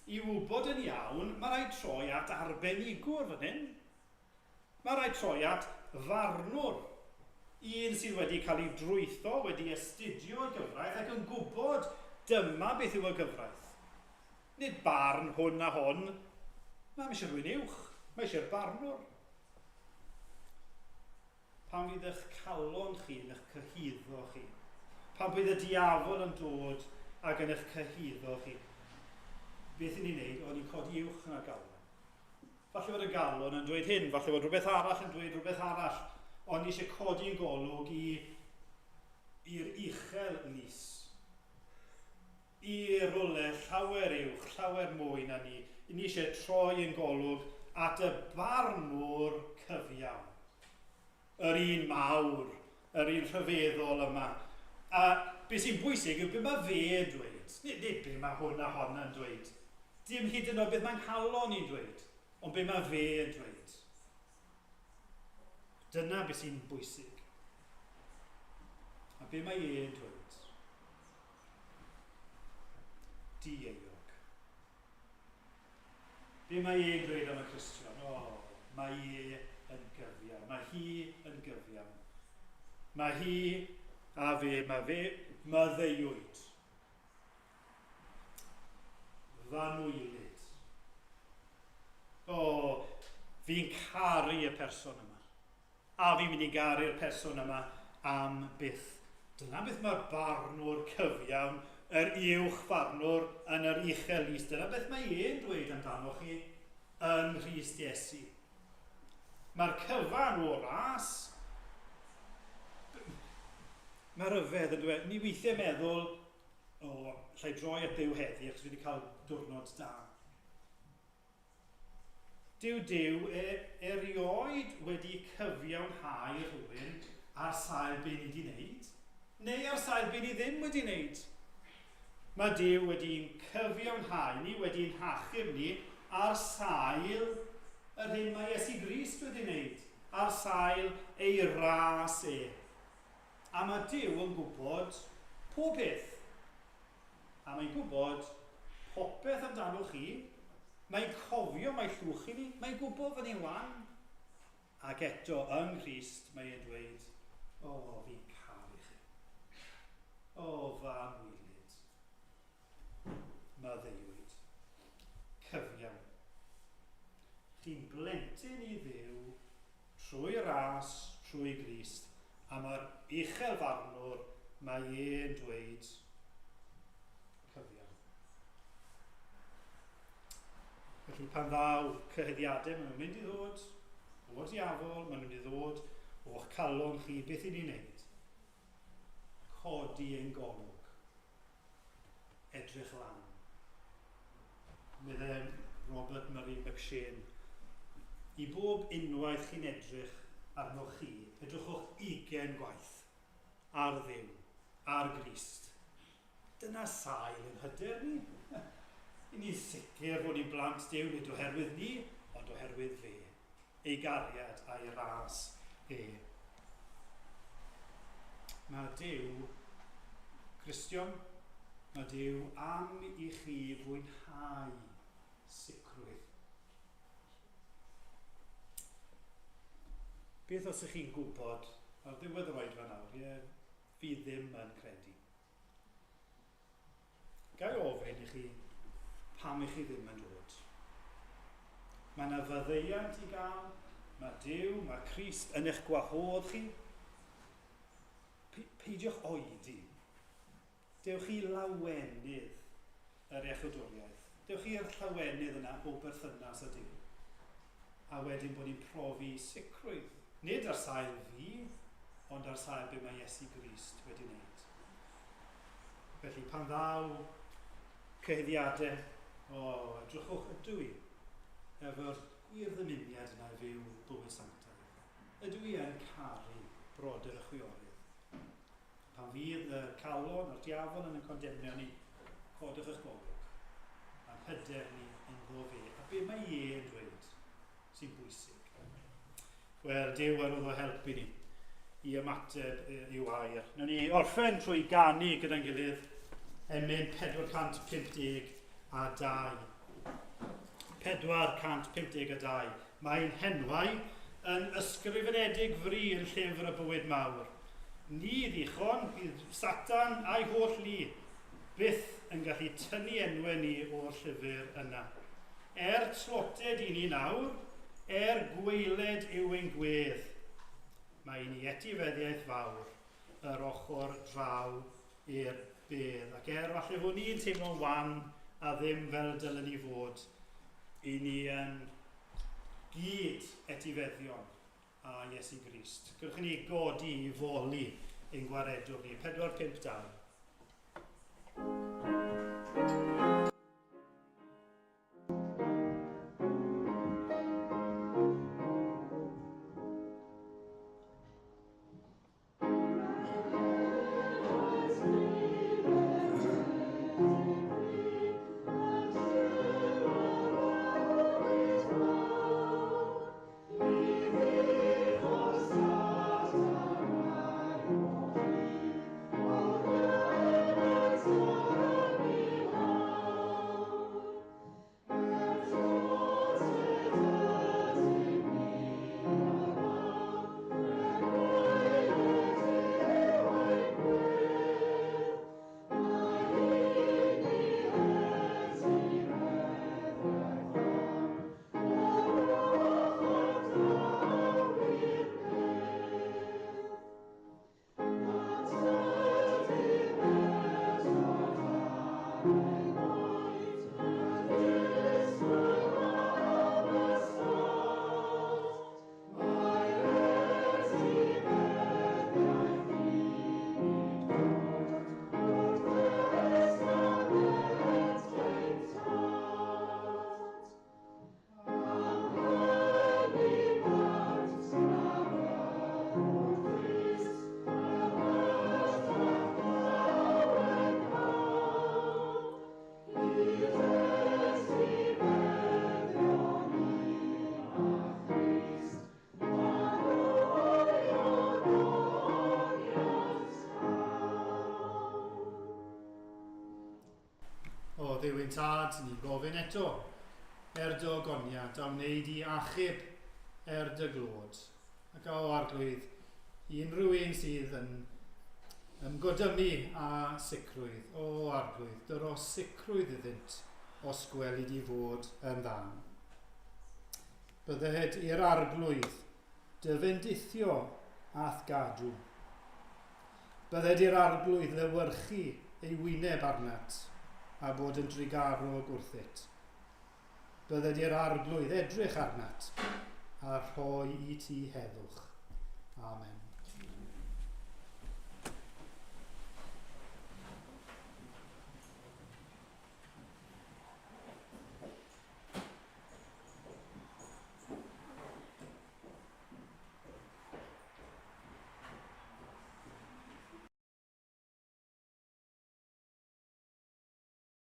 Speaker 2: I wybod yn iawn, mae rhaid troi at arbenigwr fan hyn. Mae rhaid troi at farnwr. Un sydd wedi cael ei drwytho, wedi astudio y gyfraith ac yn gwybod dyma beth yw y gyfraith. Nid barn hwn a hon, mae eisiau rhywun uwch, mae eisiau'r barnwr. Pan fydd eich calon chi yn eich cyhuddo chi, pan bydd y diafol yn dod ac yn eich cyhuddo chi, beth ni'n neud, o'n i'n codi uwch yn y galon. Falle bod y galon yn dweud hyn, falle bod rhywbeth arall yn dweud rhywbeth arall, ond ni eisiau codi'n golwg i'r uchel lys. I rwle llawer uwch, llawer mwy na ni. Ni eisiau troi yn golwg at y barnwr cyfiawn. Yr un mawr, yr un rhyfeddol yma. A beth sy'n bwysig yw beth mae fe yn dweud. Nid beth mae hwn a hon yn dweud. Dim hyd yn oed beth mae'n halon i'n dweud, ond beth mae fe yn dweud. Dyna beth sy'n bwysig. A beth mae e'n dweud. Dieuog. Beth mae e'n dweud am y Cristion? Mae e yn gyfiawn. Mae hi yn gyfiawn. Mae hi a fe, maddeuwyd. Fanwylid. Fi'n caru y person yma. A fi'n mynd i garu'r person yma am byth. Dyna beth mae'r barnwr cyfiawn, yr uwch farnwr yn yr uchel lys. Dyna beth mae e'n dweud amdano chi yn Rhys Iesu. Mae'r cyfan o ras, mae ryfedd yn dweud, ni weithiau meddwl, llai droi at Duw heddi, achos wedi cael diwrnod da. Dyw erioed wedi cyfiawnhau rhywun ar sail be ni wedi wneud, neu ar sail be ni ddim wedi wneud. Mae Dyw wedi'n cyfiawnhau ni, wedi'n hachub ni ar sail yr hyn mae Iesu Grist wedi wneud, ar sail ei ras e. A mae Dyw yn gwybod pob peth. A mae'n gwybod popeth amdano chi. Mae'n cofio mae llwch i ni. Mae'n gwybod fan i'n wan. Ac eto yng Nghrist mae'n dweud, fi'n caru chi. Fanwylid. Maddeuwyd. Cyfiawn. Chi'n blentyn i Dduw trwy ras, trwy Grist, a mae'r uchel farnwr mae e'n dweud cyfiawn. Felly pan ddaw cyhyddiadau, maen nhw'n mynd i ddod o'r diafol, maen nhw'n mynd i ddod o'ch calon chi, beth i ni'n neud? Codi ein golwg. Edrych lan. Meddai Robert Murray McShane, i bob unwaith chi'n edrych arnoch chi, edrychwch 20 gwaith ar Dduw, ar Grist. Dyna sail yn hyder ni. I ni sicr bod ni'n blant Duw, nid oherwydd ni, ond oherwydd fe. Ei gariad a'i ras e. Mae Duw, Cristion, Mae Duw am i chi fwynhau sicrwydd. Beth os ych chi'n gwybod ar ddiwedd yr oed fan nawr, fi ddim yn credu. Gai ofyn i chi pam i chi ddim yn dod. Mae yna fyddeiant i gael, mae Duw, mae Crist yn eich gwahodd chi. Peidiwch oedi. Dewch chi lawenydd yr echodwriaeth. Dewch chi'r llawenydd yna o berthynas â Duw. A wedyn bod ni'n profi sicrwydd. Nid ar sail fi, ond ar sail be mae Iesu Grist wedi wneud. Felly pan ddaw cyhyddiadau, edrychwch ydw i, efo'r gwir ddymuniad yna i fyw bywyd sanctaidd. Ydw i yn caru brodyr y chwiorydd. Pan fydd y calon a'r diafol yn condemnio ni, codwch eich golwg, a'n hyder ni yn ddo fe. A be mae yn dweud sy'n bwysig? Wel, Duw ar oedd o helpu ni i ymateb i'w air. Nawn ni orffen trwy ganu gyda'n gilydd emyn 452 a 2. 452 a 2. Mae'n henwau yn ysgrifenedig fri yn llyfr y bywyd mawr. Ni ddichon bydd Satan a'i holl lu byth yn gallu tynnu enwau ni o'r llyfr yna. Tloted i ni nawr, gweiled yw ein gwedd. Mae ni etifeddiaeth fawr, yr ochr draw i'r bedd. Ac falle fod ni'n teimlo'n wan a ddim fel dylen ni fod, i ni yn gyd etifeddion a Iesu Grist. Gywch ni godi i foli ein gwaredwr ni. 452. Dduw ein tad, ni'n gofyn eto, dy ogoniad, am wneud i achub dy glod. Ac o arglwydd, i unrhyw un sydd yn ymgodymu a sicrwydd, o arglwydd, dyro sicrwydd iddynt os gwelid i fod yn dda. Bydded i'r arglwydd dyfendithio ath gadw. Bydded i'r arglwydd lewyrchu ei wyneb arnat a bod yn drigarog wrthyt. Bydded i'r arglwydd edrych arnat a rhoi i ti heddwch. Amen.